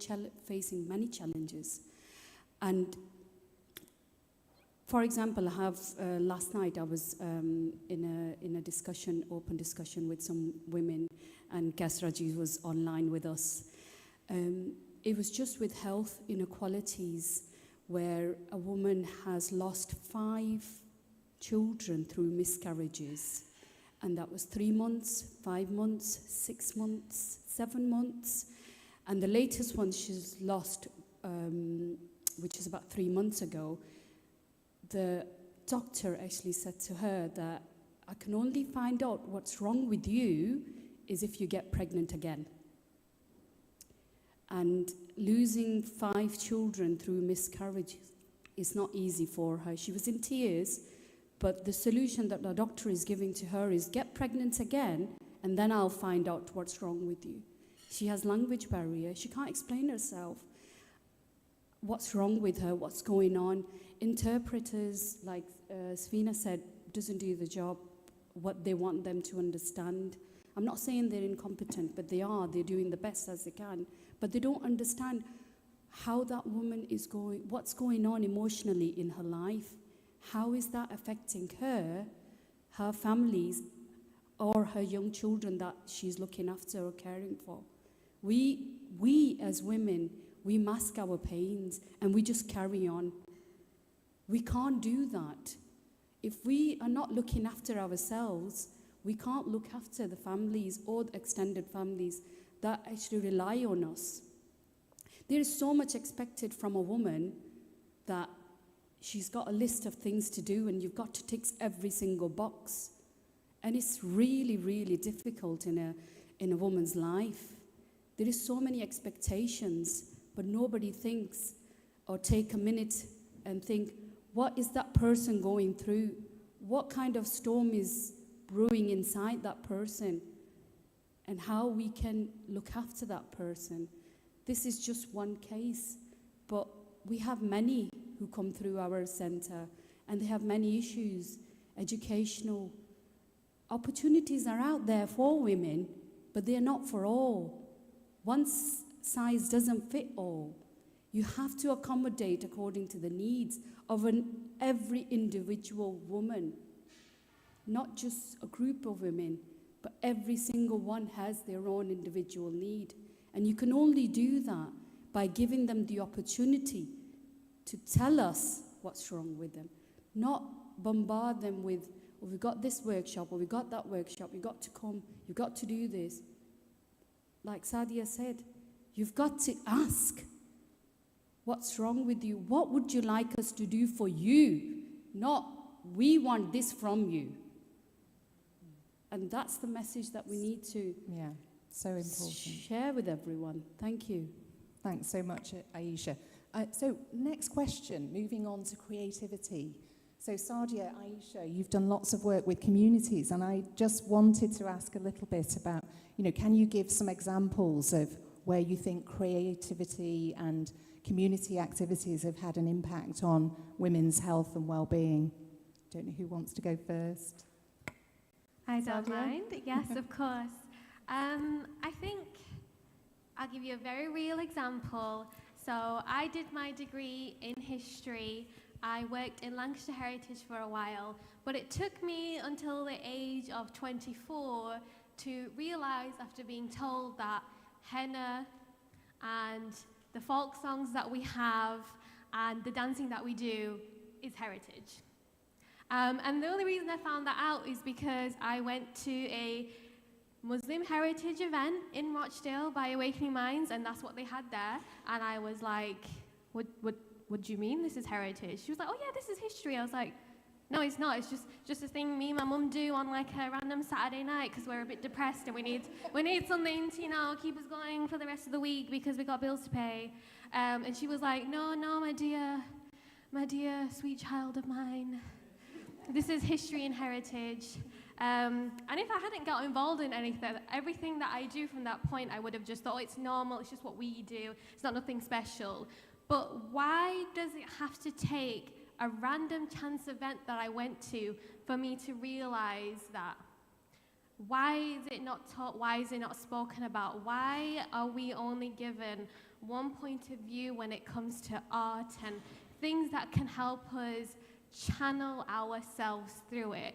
facing many challenges. And for example, I have last night I was in a discussion, open discussion with some women, and Gasraji was online with us. It was just with health inequalities where a woman has lost 5 children through miscarriages, and that was 3 months, 5 months, 6 months, 7 months, and the latest one she's lost, which is about 3 months ago. The doctor actually said to her that I can only find out what's wrong with you is if you get pregnant again. And losing 5 children through miscarriages is not easy for her. She was in tears, but the solution that the doctor is giving to her is get pregnant again, and then I'll find out what's wrong with you. She has language barrier. She can't explain herself. What's wrong with her, what's going on. Interpreters, like Safina said, doesn't do the job, what they want them to understand. I'm not saying they're incompetent, but they're doing the best as they can. But they don't understand how that woman is going, what's going on emotionally in her life. How is that affecting her, her families, or her young children that she's looking after or caring for? We as women, we mask our pains and we just carry on. We can't do that. If we are not looking after ourselves, we can't look after the families or the extended families that actually rely on us. There is so much expected from a woman that she's got a list of things to do and you've got to tick every single box. And it's really, really difficult in a woman's life. There is so many expectations, but nobody thinks or take a minute and think, what is that person going through? What kind of storm is brewing inside that person? And how we can look after that person. This is just one case, but we have many who come through our centre, and they have many issues. Educational opportunities are out there for women, but they are not for all. One size doesn't fit all. You have to accommodate according to the needs of every individual woman, not just a group of women, but every single one has their own individual need. And you can only do that by giving them the opportunity to tell us what's wrong with them, not bombard them with, oh, we got this workshop, or we got that workshop, you got to come, you got to do this. Like Sadia said, you've got to ask, what's wrong with you? What would you like us to do for you? Not, we want this from you. And that's the message that we need to so important. share with everyone. Thank you. Thanks so much, Aisha. So next question, moving on to creativity. So Sadia, Aisha, you've done lots of work with communities, and I just wanted to ask a little bit about, can you give some examples of where you think creativity and community activities have had an impact on women's health and well-being? Don't know who wants to go first. I don't Sadia? mind. Yes, of course. I think I'll give you a very real example. So I did my degree in history. I worked in Lancashire Heritage for a while, but it took me until the age of 24 to realise, after being told that henna and the folk songs that we have and the dancing that we do is heritage. And the only reason I found that out is because I went to a Muslim heritage event in Rochdale by Awakening Minds, and that's what they had there. And I was like, what do you mean this is heritage? She was like, oh yeah, this is history. I was like, no, it's not. It's just a thing me and my mum do on like a random Saturday night because we're a bit depressed and we need something to, keep us going for the rest of the week because we got bills to pay. And she was like, no, my dear sweet child of mine. This is history and heritage. And if I hadn't got involved in everything that I do from that point, I would have just thought, oh, it's normal, it's just what we do, it's not nothing special. But why does it have to take a random chance event that I went to for me to realize that? Why is it not taught? Why is it not spoken about? Why are we only given one point of view when it comes to art and things that can help us channel ourselves through it?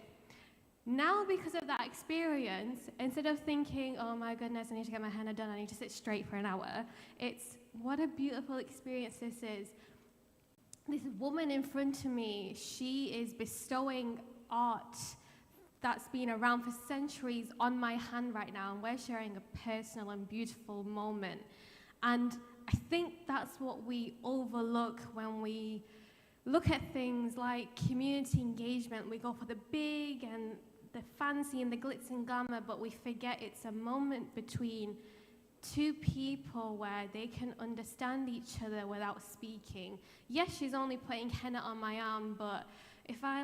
Now, because of that experience, instead of thinking, oh my goodness, I need to get my henna done, I need to sit straight for an hour, it's what a beautiful experience this is. This woman in front of me, she is bestowing art that's been around for centuries on my hand right now, and we're sharing a personal and beautiful moment. And I think that's what we overlook when we look at things like community engagement. We go for the big and the fancy and the glitz and glamour, but we forget it's a moment between two people where they can understand each other without speaking. Yes, she's only putting henna on my arm, but if I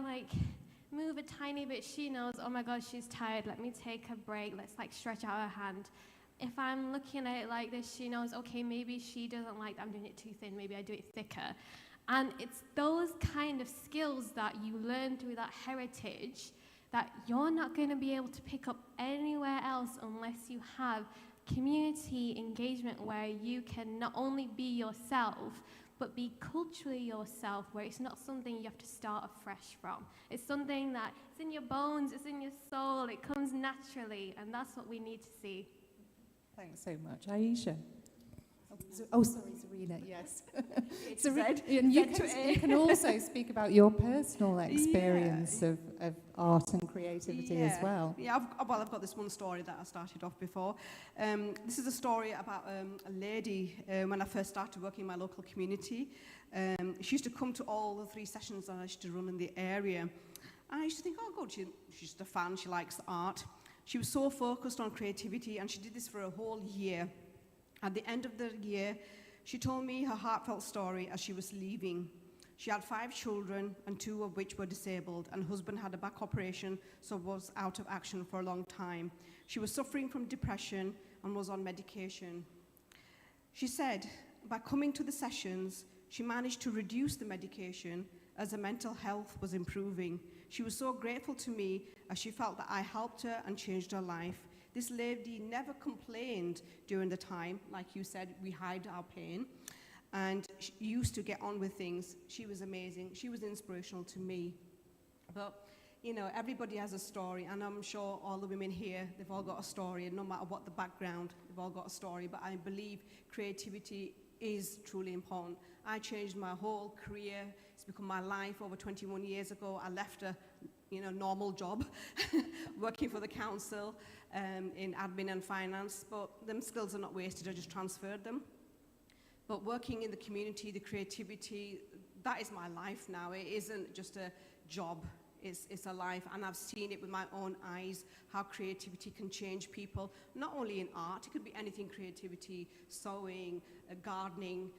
move a tiny bit, she knows, oh my God, she's tired, let me take a break, let's stretch out her hand. If I'm looking at it like this, she knows, okay, maybe she doesn't like that I'm doing it too thin, maybe I do it thicker. And it's those kind of skills that you learn through that heritage that you're not going to be able to pick up anywhere else unless you have community engagement where you can not only be yourself, but be culturally yourself, where it's not something you have to start afresh from. It's something that it's in your bones, it's in your soul, it comes naturally, and that's what we need to see. Thanks so much. Aisha? Oh, sorry, Zarina, yes. You can also speak about your personal experience of art and creativity as well. Yeah, I've got this one story that I started off before. This is a story about a lady when I first started working in my local community. She used to come to all the 3 sessions that I used to run in the area. And I used to think, oh, God, she's just a fan, she likes art. She was so focused on creativity, and she did this for a whole year. At the end of the year, she told me her heartfelt story as she was leaving. She had 5 children, and 2 of which were disabled, and husband had a back operation, so was out of action for a long time. She was suffering from depression and was on medication. She said, by coming to the sessions, she managed to reduce the medication as her mental health was improving. She was so grateful to me as she felt that I helped her and changed her life. This lady never complained during the time. Like you said, we hide our pain. And she used to get on with things. She was amazing. She was inspirational to me. But, everybody has a story, and I'm sure all the women here, they've all got a story, and no matter what the background, they've all got a story. But I believe creativity is truly important. I changed my whole career. It's become my life. Over 21 years ago, I left a normal job, working for the council in admin and finance, but them skills are not wasted, I just transferred them. But working in the community, the creativity, that is my life now. It isn't just a job. It's alive, and I've seen it with my own eyes, how creativity can change people, not only in art, it could be anything, creativity, sewing, gardening.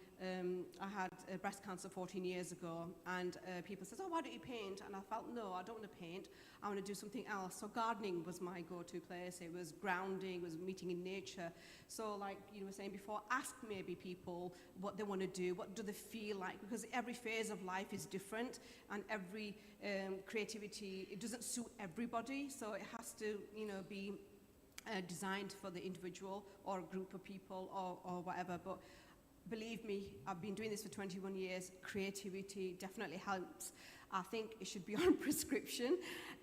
I had breast cancer 14 years ago, and people said, oh, why don't you paint? And I felt, no, I don't want to paint, I want to do something else. So gardening was my go-to place. It was grounding, it was meeting in nature. So like you were saying before, ask maybe people what they want to do, what do they feel like, because every phase of life is different, and every creativity, it doesn't suit everybody, so it has to, be designed for the individual or a group of people or whatever. But believe me, I've been doing this for 21 years. Creativity definitely helps. I think it should be on prescription,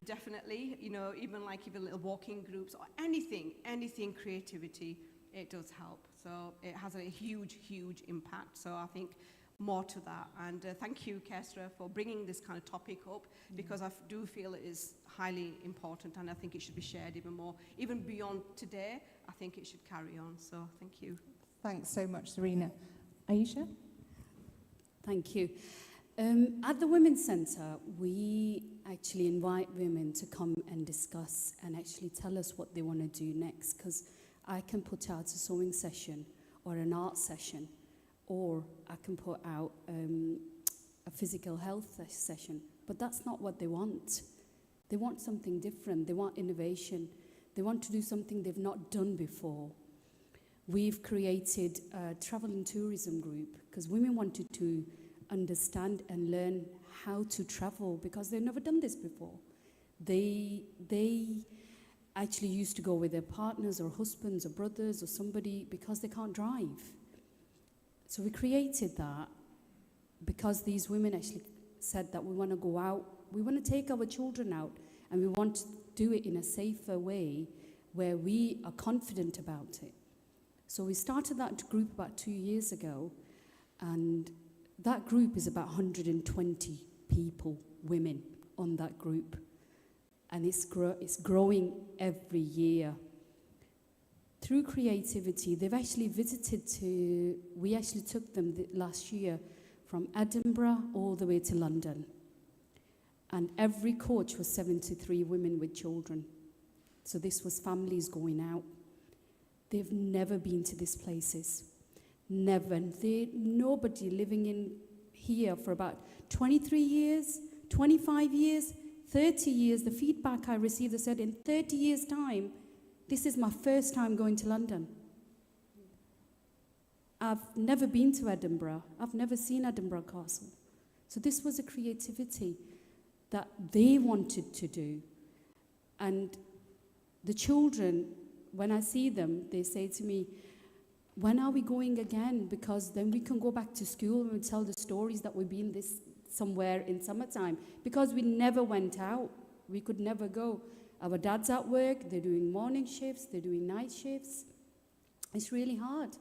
definitely. Even little walking groups or anything creativity, it does help. So it has a huge, huge impact. So I think more to that. And thank you, Kestra, for bringing this kind of topic up, because I do feel it is highly important, and I think it should be shared even more. Even beyond today, I think it should carry on. So thank you. Thanks so much, Serena. Aisha? Thank you. At the Women's Centre, we actually invite women to come and discuss and actually tell us what they want to do next, because I can put out a sewing session or an art session, or I can put out a physical health session, but that's not what they want. They want something different. They want innovation. They want to do something they've not done before. We've created a travel and tourism group because women wanted to understand and learn how to travel because they've never done this before. They actually used to go with their partners or husbands or brothers or somebody because they can't drive. So we created that because these women actually said that we want to go out, we want to take our children out, and we want to do it in a safer way where we are confident about it. So we started that group about 2 years ago, and that group is about 120 people, women, on that group. And it's growing every year. Through creativity, they've actually we actually took them last year from Edinburgh all the way to London. And every coach was 73 women with children. So this was families going out. They've never been to these places. Never. Nobody living in here for about 23 years, 25 years, 30 years. The feedback I received, they said, in 30 years' time, this is my first time going to London. I've never been to Edinburgh. I've never seen Edinburgh Castle. So this was a creativity that they wanted to do. And the children, when I see them, they say to me, when are we going again? Because then we can go back to school and tell the stories that we've been somewhere in summertime. Because we never went out. We could never go. Our dad's at work, they're doing morning shifts, they're doing night shifts. It's really hard.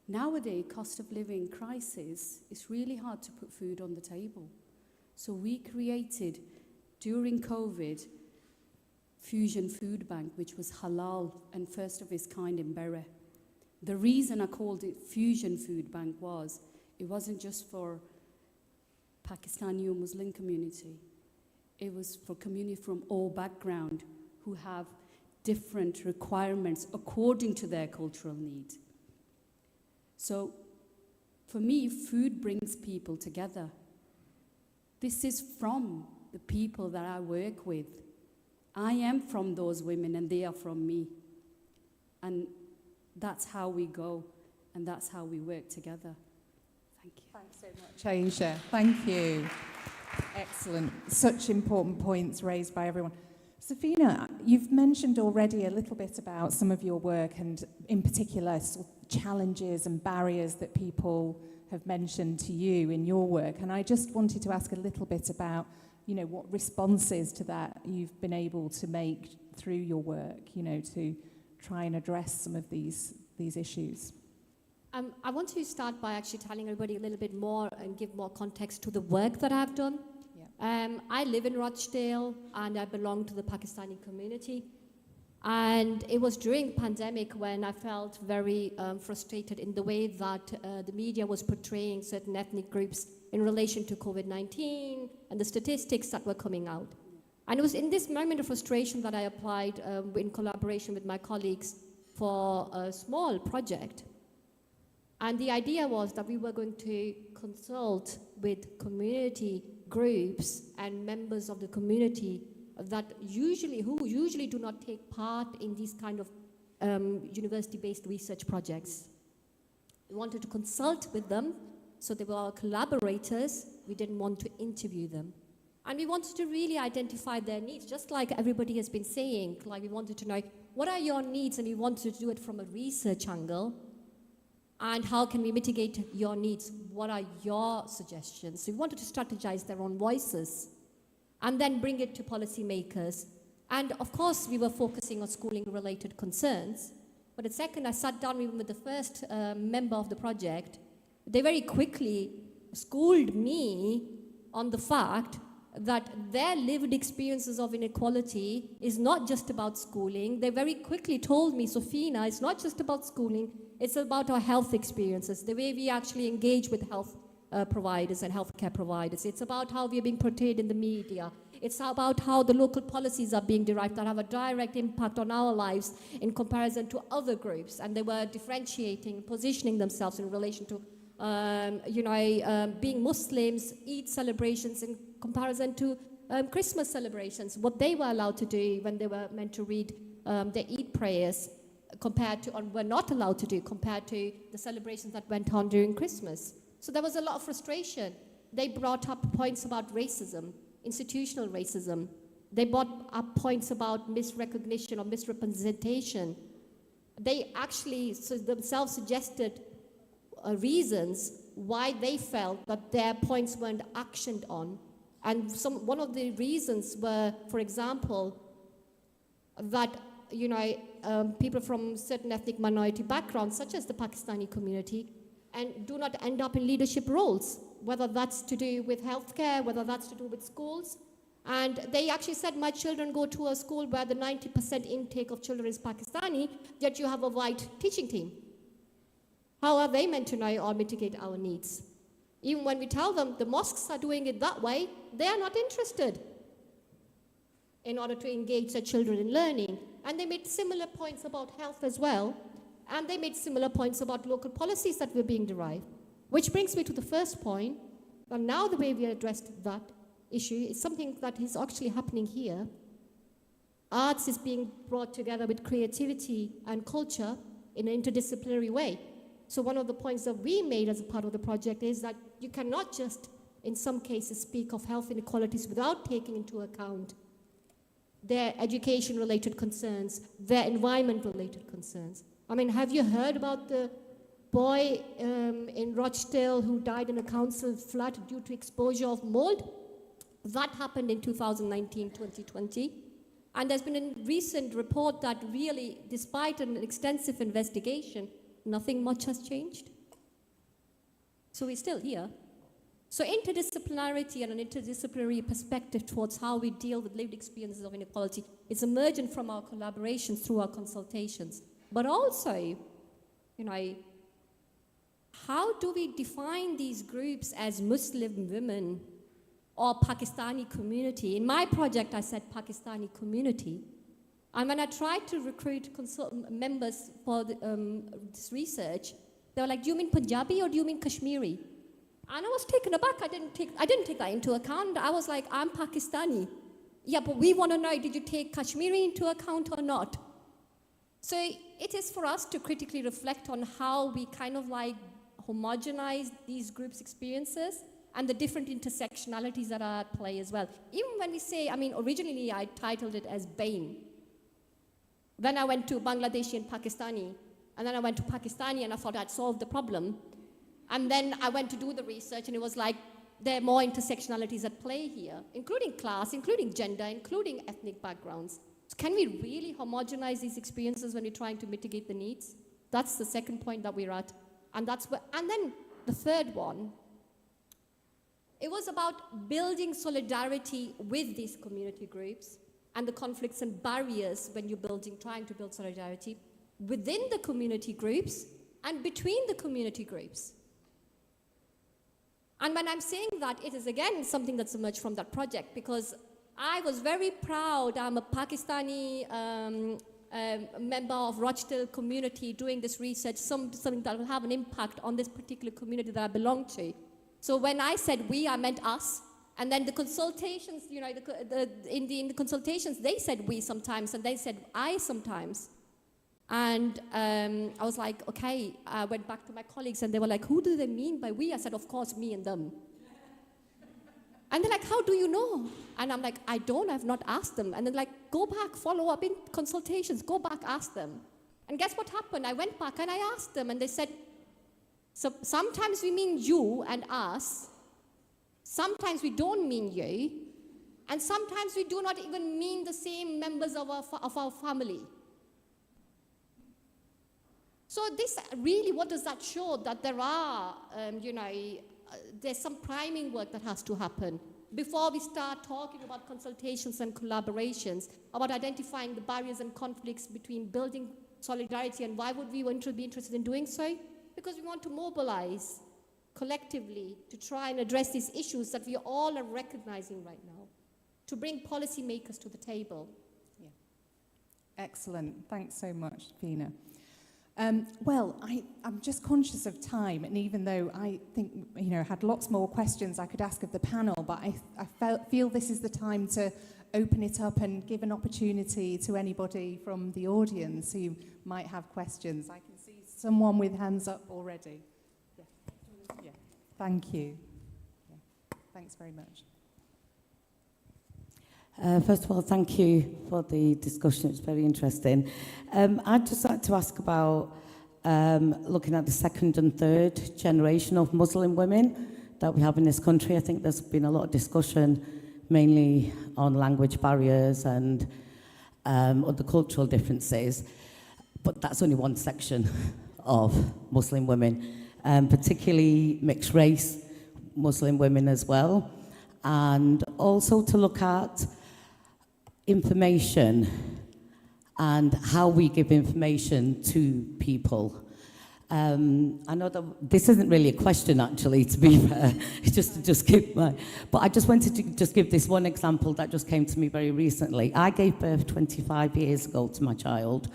Nowadays, cost of living crisis, it's really hard to put food on the table. So we created, during COVID, Fusion Food Bank, which was halal and first of its kind in Bury. The reason I called it Fusion Food Bank was, it wasn't just for Pakistani or Muslim community. It was for community from all background who have different requirements according to their cultural need. So for me, food brings people together. This is from the people that I work with. I am from those women and they are from me. And that's how we go and that's how we work together. Thank you. Thanks so much, Aisha. Thank you. Excellent. Such important points raised by everyone. Safina, you've mentioned already a little bit about some of your work and in particular sort of challenges and barriers that people have mentioned to you in your work. And I just wanted to ask a little bit about, what responses to that you've been able to make through your work, to try and address some of these issues. I want to start by actually telling everybody a little bit more and give more context to the work that I've done. Yeah. I live in Rochdale and I belong to the Pakistani community. And it was during the pandemic when I felt very frustrated in the way that the media was portraying certain ethnic groups in relation to COVID-19 and the statistics that were coming out. And it was in this moment of frustration that I applied in collaboration with my colleagues for a small project. And the idea was that we were going to consult with community groups and members of the community who usually do not take part in these kind of university-based research projects. We wanted to consult with them, so they were our collaborators. We didn't want to interview them. And we wanted to really identify their needs, just like everybody has been saying. Like, we wanted to know, what are your needs? And we wanted to do it from a research angle. And how can we mitigate your needs? What are your suggestions? So we wanted to strategize their own voices and then bring it to policymakers. And of course, we were focusing on schooling-related concerns. But the second I sat down even with the first member of the project, they very quickly schooled me on the fact that their lived experiences of inequality is not just about schooling. They very quickly told me, Sofina, it's not just about schooling, it's about our health experiences, the way we actually engage with health providers and healthcare providers. It's about how we are being portrayed in the media. It's about how the local policies are being derived that have a direct impact on our lives in comparison to other groups. And they were differentiating, positioning themselves in relation to being Muslims, Eid celebrations in comparison to Christmas celebrations, what they were allowed to do when they were meant to read their Eid prayers compared to, or were not allowed to do, compared to the celebrations that went on during Christmas. So there was a lot of frustration. They brought up points about racism, institutional racism. They brought up points about misrecognition or misrepresentation. They actually themselves suggested reasons why they felt that their points weren't actioned on. And one of the reasons were, for example, that people from certain ethnic minority backgrounds, such as the Pakistani community, and do not end up in leadership roles, whether that's to do with healthcare, whether that's to do with schools. And they actually said, my children go to a school where the 90% intake of children is Pakistani, yet you have a white teaching team. How are they meant to know or mitigate our needs? Even when we tell them the mosques are doing it that way, they are not interested in order to engage their children in learning. And they made similar points about health as well. And they made similar points about local policies that were being derived. Which brings me to the first point. And now the way we addressed that issue is something that is actually happening here. Arts is being brought together with creativity and culture in an interdisciplinary way. So one of the points that we made as a part of the project is that you cannot just, in some cases, speak of health inequalities without taking into account their education-related concerns, their environment-related concerns. I mean, have you heard about the boy in Rochdale who died in a council flat due to exposure of mold? That happened in 2019-2020. And there's been a recent report that really, despite an extensive investigation, nothing much has changed. So we're still here. So interdisciplinarity and an interdisciplinary perspective towards how we deal with lived experiences of inequality is emergent from our collaborations through our consultations. But also, how do we define these groups as Muslim women or Pakistani community? In my project, I said Pakistani community. And when I tried to recruit members for this research, they were like, do you mean Punjabi or do you mean Kashmiri? And I was taken aback. I didn't take that into account. I was like, I'm Pakistani. Yeah, but we want to know, did you take Kashmiri into account or not? So it is for us to critically reflect on how we kind of like homogenize these groups' experiences and the different intersectionalities that are at play as well. Even when we say, originally I titled it as BAME. Then I went to Bangladeshi and Pakistani, and then I went to Pakistani and I thought I'd solved the problem. And then I went to do the research and it was like, there are more intersectionalities at play here, including class, including gender, including ethnic backgrounds. So can we really homogenize these experiences when we're trying to mitigate the needs? That's the second point that we're at. And then the third one, it was about building solidarity with these community groups and the conflicts and barriers when you're trying to build solidarity within the community groups and between the community groups. And when I'm saying that, it is again something that's emerged from that project, because I was very proud. I'm a Pakistani member of Rochdale community doing this research, something that will have an impact on this particular community that I belong to. So when I said we, I meant us. And then the consultations, you know, in the consultations, they said we sometimes, and they said I sometimes. And I was like, okay, I went back to my colleagues, and they were like, who do they mean by we? I said, of course, me and them. And they're like, how do you know? And I'm like, I don't, I've not asked them. And they're like, go back, follow up in consultations, go back, ask them. And guess what happened? I went back and I asked them, and they said, so sometimes we mean you and us, sometimes we don't mean you, and sometimes we do not even mean the same members of our family. So this really, what does that show? That there are, there's some priming work that has to happen before we start talking about consultations and collaborations, about identifying the barriers and conflicts between building solidarity. And why would we want to be interested in doing so? Because we want to mobilize collectively to try and address these issues that we all are recognizing right now, to bring policymakers to the table. Yeah. Excellent. Thanks so much, Fina. Well, I'm just conscious of time, and even though I think, had lots more questions I could ask of the panel, but I feel this is the time to open it up and give an opportunity to anybody from the audience who might have questions. I can see someone with hands up already. Yeah. Thank you. Yeah. Thanks very much. First of all, thank you for the discussion. It's very interesting. I'd just like to ask about looking at the second and third generation of Muslim women that we have in this country. I think there's been a lot of discussion, mainly on language barriers and other cultural differences, but that's only one section of Muslim women, particularly mixed race Muslim women as well, and also to look at information and how we give information to people. I know that this isn't really a question, actually, to be fair. It's just give but I just wanted to just give this one example that just came to me very recently. I gave birth 25 years ago to my child,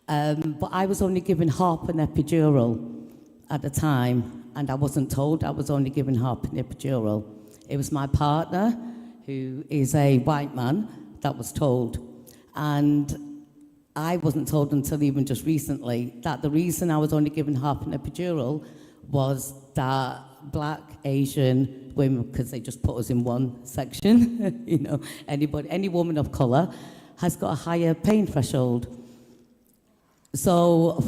but I was only given half an epidural at the time, and I wasn't told. I was only given half an epidural. It was my partner, who is a white man, that was told. And I wasn't told until even just recently that the reason I was only given half an epidural was that black, Asian women, because they just put us in one section, any woman of colour has got a higher pain threshold. So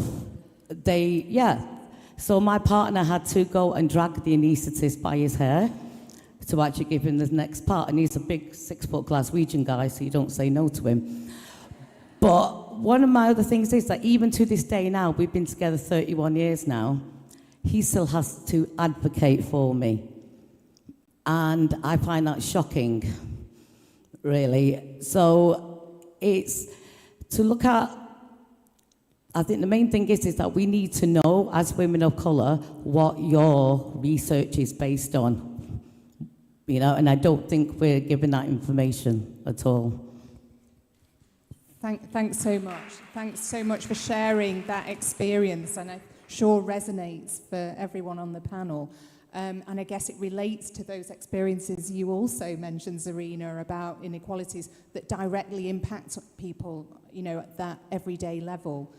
so my partner had to go and drag the anaesthetist by his hair to actually give him the next part. And he's a big 6-foot Glaswegian guy, so you don't say no to him. But one of my other things is that even to this day now, we've been together 31 years now, he still has to advocate for me. And I find that shocking, really. So it's to look at, I think the main thing is that we need to know, as women of colour, what your research is based on. And I don't think we're given that information at all. Thanks so much. Thanks so much for sharing that experience, and I'm sure resonates for everyone on the panel. And I guess it relates to those experiences you also mentioned, Zarina, about inequalities that directly impact people, at that everyday level.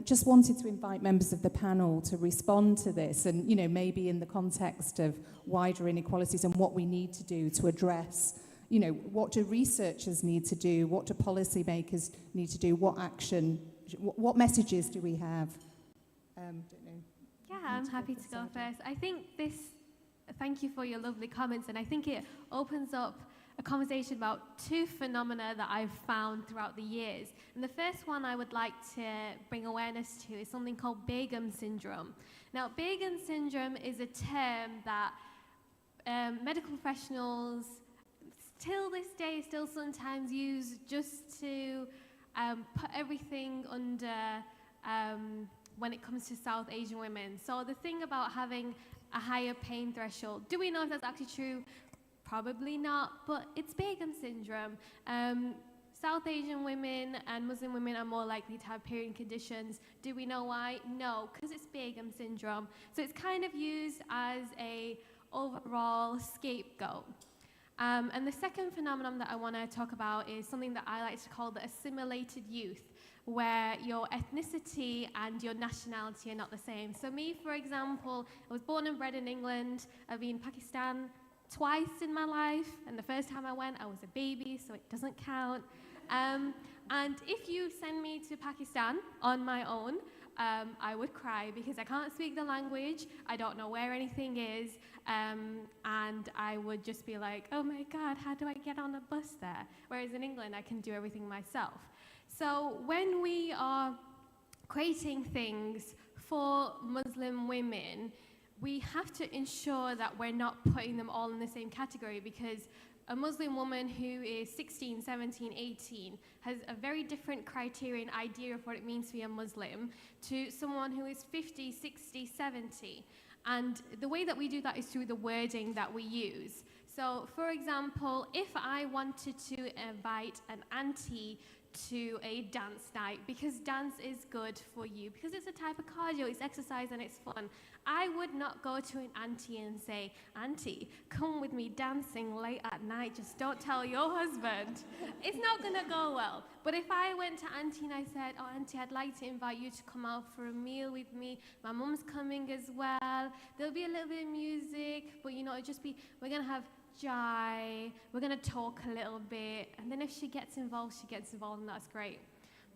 Just wanted to invite members of the panel to respond to this, and maybe in the context of wider inequalities and what we need to do to address, what do researchers need to do, what do policymakers need to do, what action, what messages do we have? Don't know. Yeah, I'm happy to go first. I think thank you for your lovely comments, and I think it opens up a conversation about two phenomena that I've found throughout the years. And the first one I would like to bring awareness to is something called Begum syndrome. Now, Begum syndrome is a term that medical professionals till this day still sometimes use just to put everything under when it comes to South Asian women. So the thing about having a higher pain threshold, do we know if that's actually true? Probably not, but it's Begum syndrome. South Asian women and Muslim women are more likely to have period conditions. Do we know why? No, because it's Begum syndrome. So it's kind of used as a overall scapegoat. And the second phenomenon that I want to talk about is something that I like to call the assimilated youth, where your ethnicity and your nationality are not the same. So me, for example, I was born and bred in England. I've been in Pakistan twice in my life, and the first time I went, I was a baby, so it doesn't count. And if you send me to Pakistan on my own, I would cry because I can't speak the language, I don't know where anything is, and I would just be like, oh my God, how do I get on a bus there? Whereas in England, I can do everything myself. So when we are creating things for Muslim women, we have to ensure that we're not putting them all in the same category, because a Muslim woman who is 16, 17, 18 has a very different criteria and idea of what it means to be a Muslim to someone who is 50, 60, 70. And the way that we do that is through the wording that we use. So, for example, if I wanted to invite an auntie to a dance night, because dance is good for you, because it's a type of cardio, it's exercise and it's fun, I would not go to an auntie and say, auntie, come with me dancing late at night, just don't tell your husband. It's not gonna go well. But if I went to auntie and I said, oh auntie, I'd like to invite you to come out for a meal with me, my mum's coming as well, there'll be a little bit of music, but you know, it'll just be, we're gonna have Jai, we're going to talk a little bit, and then if she gets involved, and that's great.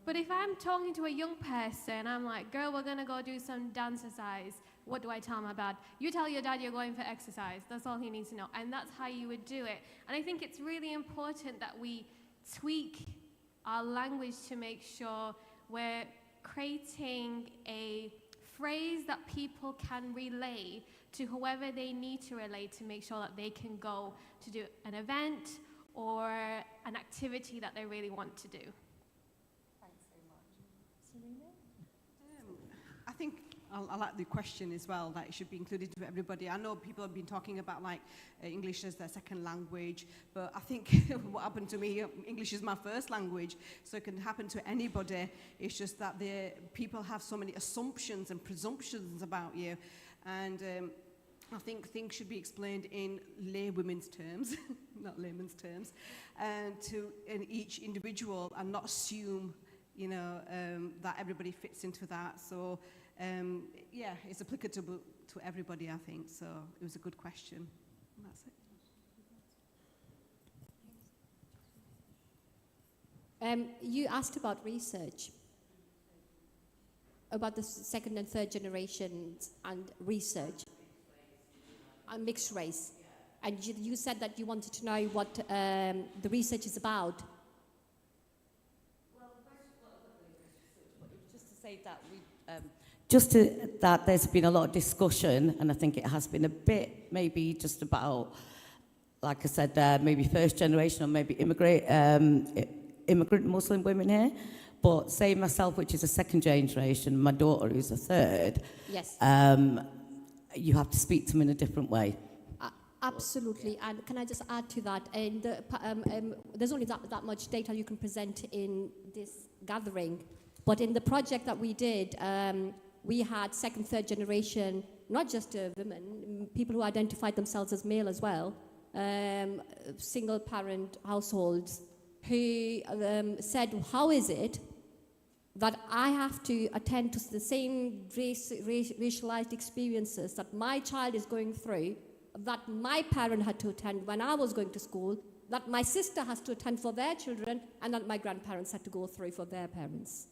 But if I'm talking to a young person, I'm like, girl, we're going to go do some dance exercise. What do I tell my dad? You tell your dad you're going for exercise. That's all he needs to know. And that's how you would do it. And I think it's really important that we tweak our language to make sure we're creating a phrase that people can relay to whoever they need to relate to make sure that they can go to do an event or an activity that they really want to do. Thanks so much. Serena? I think I like the question as well, that it should be included to everybody. I know people have been talking about like English as their second language, but I think what happened to me, English is my first language, so it can happen to anybody. It's just that people have so many assumptions and presumptions about you, and I think things should be explained in laywomen's terms, not layman's terms, and in each individual, and not assume, you know, that everybody fits into that. So, yeah, it's applicable to everybody, I think. So it was a good question. And that's it. You asked about research, about the second and third generations and research. Mixed race. And you said that you wanted to know what the research is about. Well, just to say that that there's been a lot of discussion, and I think it has been a bit maybe just about, like I said, maybe first generation or maybe immigrant Muslim women here. But say myself, which is a second generation, my daughter who's a third. Yes. You have to speak to them in a different way. Absolutely, and can I just add to that? And there's only that much data you can present in this gathering, but in the project that we did, we had second, third generation, not just women, people who identified themselves as male as well, single parent households, who said, how is it that I have to attend to the same racialized experiences that my child is going through, that my parent had to attend when I was going to school, that my sister has to attend for their children, and that my grandparents had to go through for their parents.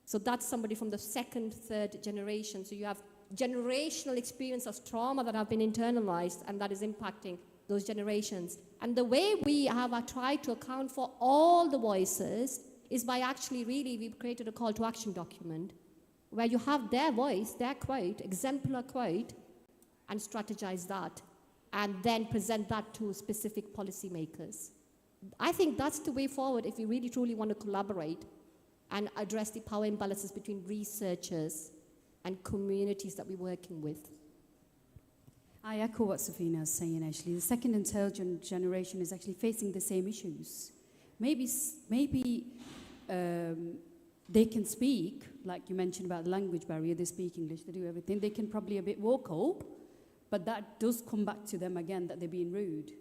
So that's somebody from the second, third generation. So you have generational experience of trauma that have been internalized, and that is impacting those generations. And the way we have tried to account for all the voices is by actually we've created a call to action document where you have their voice, their quote, exemplar quote, and strategize that, and then present that to specific policymakers. I think that's the way forward if we really truly want to collaborate and address the power imbalances between researchers and communities that we're working with. I echo what Safina is saying, actually. The second and third generation is actually facing the same issues. Maybe they can speak, like you mentioned about the language barrier, they speak English, they do everything. They can probably a bit vocal, but that does come back to them again, that they're being rude,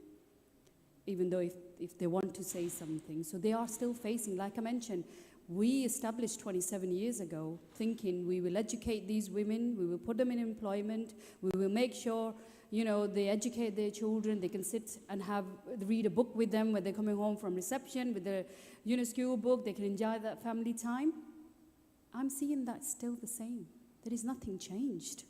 even though if they want to say something. So they are still facing, like I mentioned, we established 27 years ago thinking we will educate these women, we will put them in employment, we will make sure, you know, they educate their children, they can sit and read a book with them when they're coming home from reception with their, you know, school book, they can enjoy that family time. I'm seeing that still the same. There is nothing changed.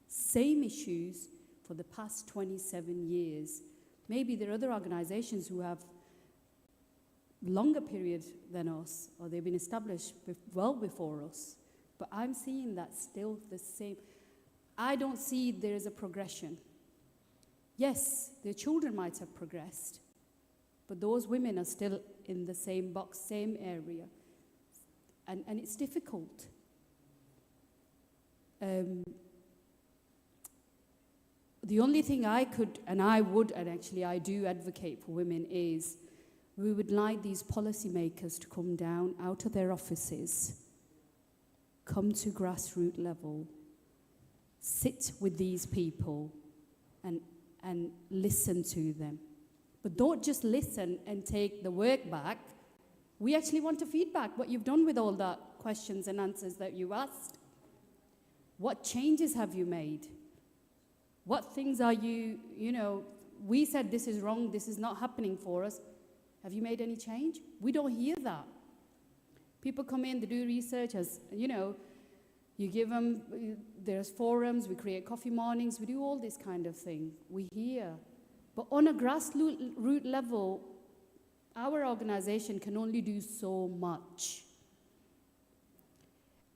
Same issues for the past 27 years. Maybe there are other organizations who have longer period than us, or they've been established well before us. But I'm seeing that still the same. I don't see there is a progression. Yes, their children might have progressed, but those women are still in the same box, same area. And it's difficult. The only thing I could, and I would, and actually I do advocate for women, is we would like these policymakers to come down out of their offices, come to grassroots level, sit with these people and listen to them. But don't just listen and take the work back. We actually want to feedback what you've done with all that questions and answers that you asked. What changes have you made? What things are you know, we said this is wrong, this is not happening for us. Have you made any change? We don't hear that. People come in, they do research, as you know, you give them, there's forums, we create coffee mornings, we do all this kind of thing. We hear. But on a grassroots level, our organization can only do so much.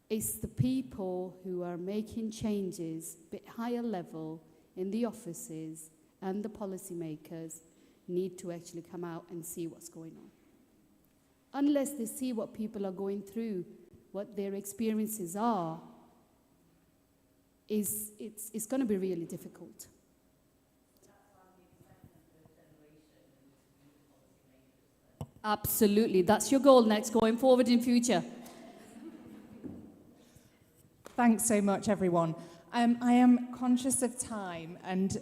It's the people who are making changes a bit higher level in the offices and the policymakers need to actually come out and see what's going on. Unless they see what people are going through, what their experiences are, it's going to be really difficult. Absolutely, that's your goal next, going forward in future. Thanks so much, everyone. I am conscious of time, and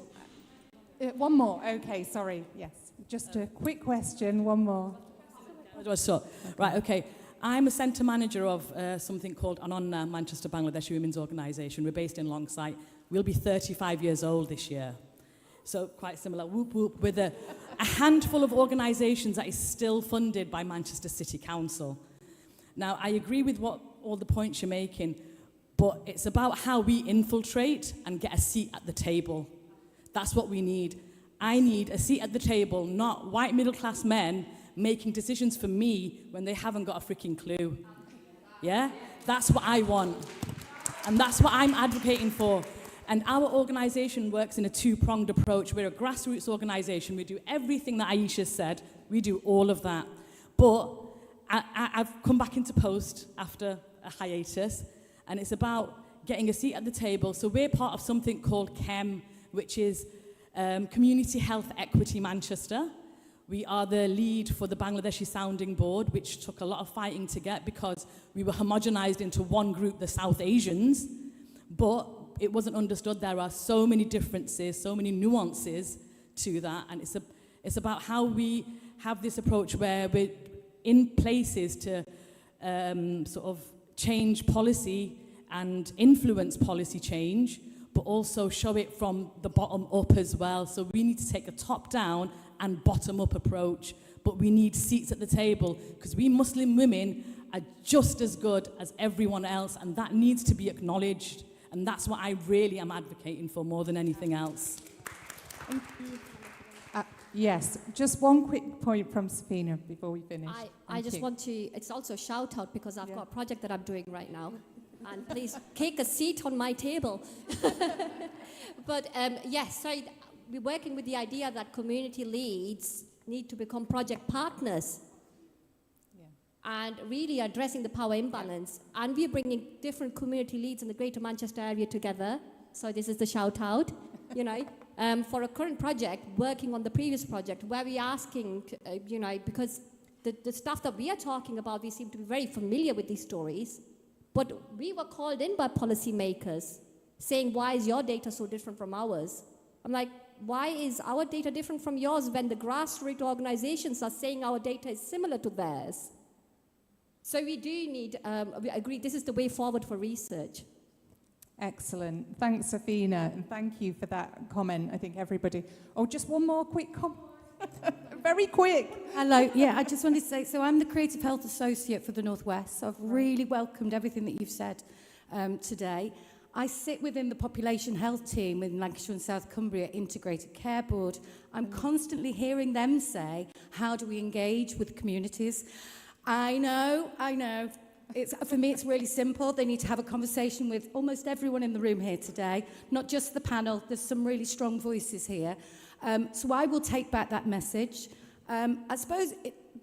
one more. Okay, sorry. Yes, just a quick question. One more. Right, okay. I'm a centre manager of something called Anonna Manchester Bangladeshi Women's Organisation. We're based in Longsight. We'll be 35 years old this year. So quite similar, whoop whoop, with a handful of organisations that is still funded by Manchester City Council. Now, I agree with all the points you're making, but it's about how we infiltrate and get a seat at the table. That's what we need. I need a seat at the table, not white middle-class men making decisions for me when they haven't got a freaking clue. Yeah? That's what I want. And that's what I'm advocating for. And our organisation works in a two-pronged approach. We're a grassroots organisation. We do everything that Aisha said. We do all of that. But I've come back into post after a hiatus, and it's about getting a seat at the table. So we're part of something called CHEM, which is Community Health Equity Manchester. We are the lead for the Bangladeshi Sounding Board, which took a lot of fighting to get because we were homogenized into one group, the South Asians, but it wasn't understood. There are so many differences, so many nuances to that, and it's about how we have this approach where we're in places to sort of change policy and influence policy change, but also show it from the bottom up as well. So we need to take a top-down and bottom-up approach, but we need seats at the table because we Muslim women are just as good as everyone else, and that needs to be acknowledged, and that's what I really am advocating for more than anything else. Thank you. Yes, just one quick point from Safina before we finish. I just want to, it's also a shout out because I've got a project that I'm doing right now. And please take a seat on my table. But yes, sorry, we're working with the idea that community leads need to become project partners. And really addressing the power imbalance. And we're bringing different community leads in the Greater Manchester area together so this is the shout out, you know, for a current project, working on the previous project, where we're asking, you know, because the stuff that we are talking about, we seem to be very familiar with these stories, but we were called in by policymakers saying, why is your data so different from ours? I'm like, why is our data different from yours when the grassroots organizations are saying our data is similar to theirs? So we do need, we agree, this is the way forward for research. Excellent. Thanks, Safina, and thank you for that comment. I think everybody... Oh, just one more quick comment. Very quick. Hello. Yeah, I just wanted to say, so I'm the Creative Health Associate for the North West, so I've really welcomed everything that you've said today. I sit within the population health team in Lancashire and South Cumbria Integrated Care Board. I'm constantly hearing them say, how do we engage with communities? I know. For me, it's really simple. They need to have a conversation with almost everyone in the room here today, not just the panel. There's some really strong voices here. So I will take back that message. I suppose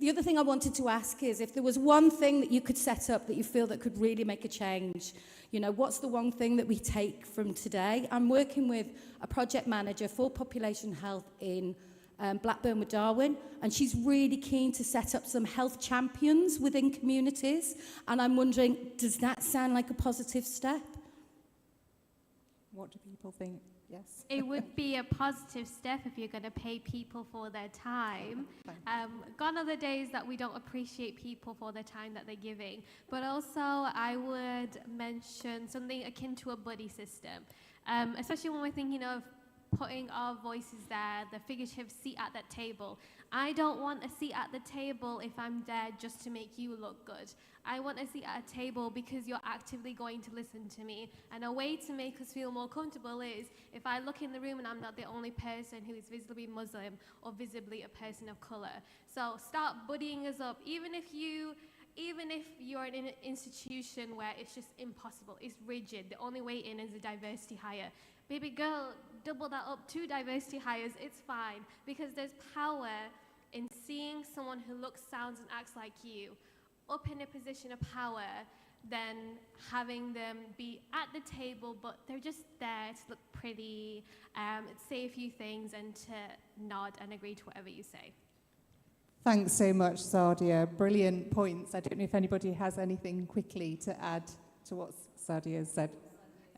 the other thing I wanted to ask is if there was one thing that you could set up that you feel that could really make a change, you know, what's the one thing that we take from today? I'm working with a project manager for population health in Blackburn with Darwin, and she's really keen to set up some health champions within communities, and I'm wondering, does that sound like a positive step? What do people think? Yes. It would be a positive step if you're going to pay people for their time. Gone are the days that we don't appreciate people for the time that they're giving. But also, I would mention something akin to a buddy system, especially when we're thinking of putting our voices there, the figurative seat at that table. I don't want a seat at the table if I'm there just to make you look good. I want a seat at a table because you're actively going to listen to me. And a way to make us feel more comfortable is if I look in the room and I'm not the only person who is visibly Muslim or visibly a person of colour. So start buddying us up, even if you're in an institution where it's just impossible, it's rigid, the only way in is a diversity hire. Baby girl, double that up, 2 diversity hires, it's fine. Because there's power in seeing someone who looks, sounds, and acts like you up in a position of power than having them be at the table, but they're just there to look pretty, say a few things, and to nod and agree to whatever you say. Thanks so much, Sadia. Brilliant points. I don't know if anybody has anything quickly to add to what Sadia has said.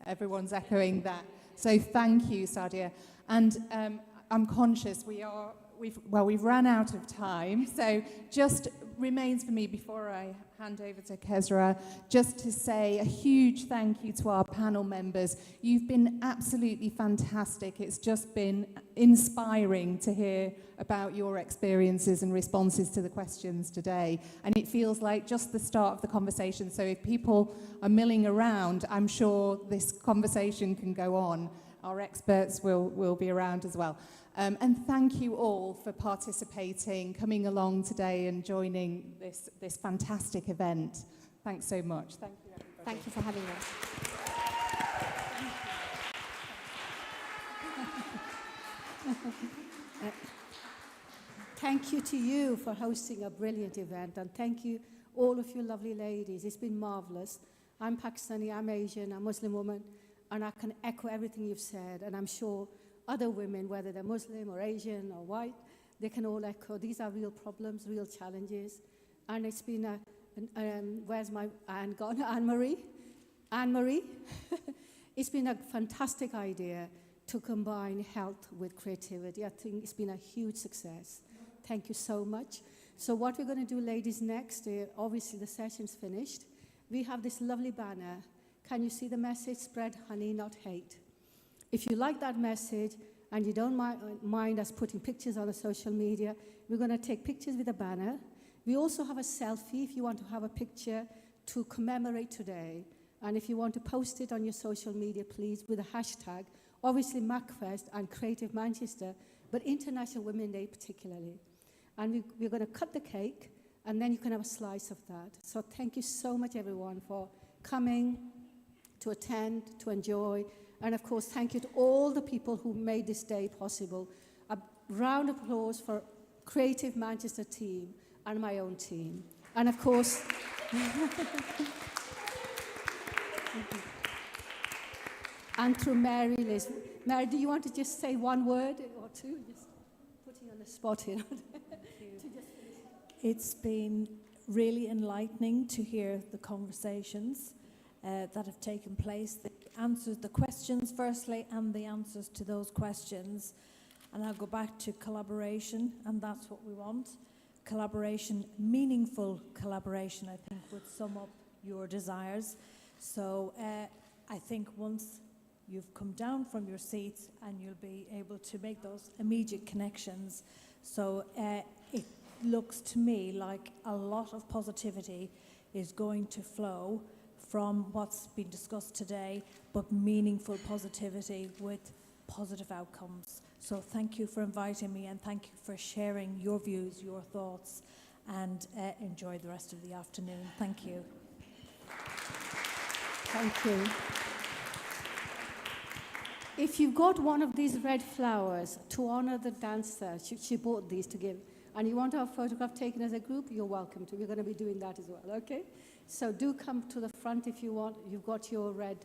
Everyone's echoing that. So thank you, Sadia. And I'm conscious we've run out of time. So just remains for me before I hand over to Kezra, just to say a huge thank you to our panel members. You've been absolutely fantastic. It's just been inspiring to hear about your experiences and responses to the questions today. And it feels like just the start of the conversation. So if people are milling around, I'm sure this conversation can go on. Our experts will be around as well. And thank you all for participating, coming along today and joining this fantastic event. Thanks so much. Thank you, everybody. Thank you for having us. Thank you to you for hosting a brilliant event, and thank you all of you lovely ladies. It's been marvelous. I'm Pakistani, I'm Asian, I'm a Muslim woman, and I can echo everything you've said, and I'm sure other women, whether they're Muslim or Asian or white, they can all echo. These are real problems, real challenges. And it's been where's my Anne gone? Anne-Marie? Anne-Marie? It's been a fantastic idea to combine health with creativity. I think it's been a huge success. Thank you so much. So what we're going to do, ladies, next, obviously the session's finished. We have this lovely banner. Can you see the message? Spread honey, not hate. If you like that message and you don't mind us putting pictures on the social media, we're going to take pictures with a banner. We also have a selfie if you want to have a picture to commemorate today. And if you want to post it on your social media, please, with a hashtag, obviously MacFest and Creative Manchester, but International Women's Day particularly. And we're going to cut the cake, and then you can have a slice of that. So thank you so much, everyone, for coming to attend, to enjoy. And of course, thank you to all the people who made this day possible. A round of applause for Creative Manchester team and my own team. And of course, and through Mary Liz. Mary, do you want to just say one word or two? Just putting on the spot here. It's been really enlightening to hear the conversations that have taken place, the questions firstly, and the answers to those questions. And I'll go back to collaboration, and that's what we want. Collaboration, meaningful collaboration, I think, would sum up your desires. So I think once you've come down from your seats and you'll be able to make those immediate connections. So it looks to me like a lot of positivity is going to flow from what's been discussed today, but meaningful positivity with positive outcomes. So thank you for inviting me, and thank you for sharing your views, your thoughts, and enjoy the rest of the afternoon. Thank you. Thank you. If you've got one of these red flowers to honor the dancer, she bought these to give, and you want to have a photograph taken as a group, you're welcome to. We're going to be doing that as well, okay? So do come to the front if you want. You've got your red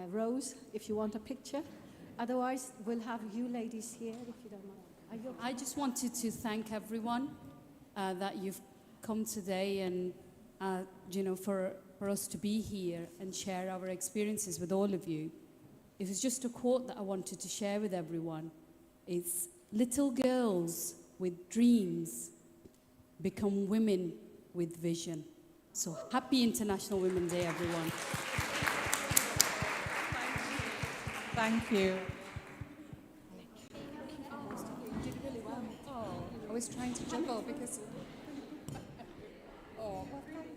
rose if you want a picture. Otherwise, we'll have you ladies here if you don't mind. I just wanted to thank everyone that you've come today, and for us to be here and share our experiences with all of you. It was just a quote that I wanted to share with everyone. It's little girls with dreams become women with vision. So happy International Women's Day, everyone. Thank you. You did really well. Oh, I was trying to juggle because... Oh, well, thank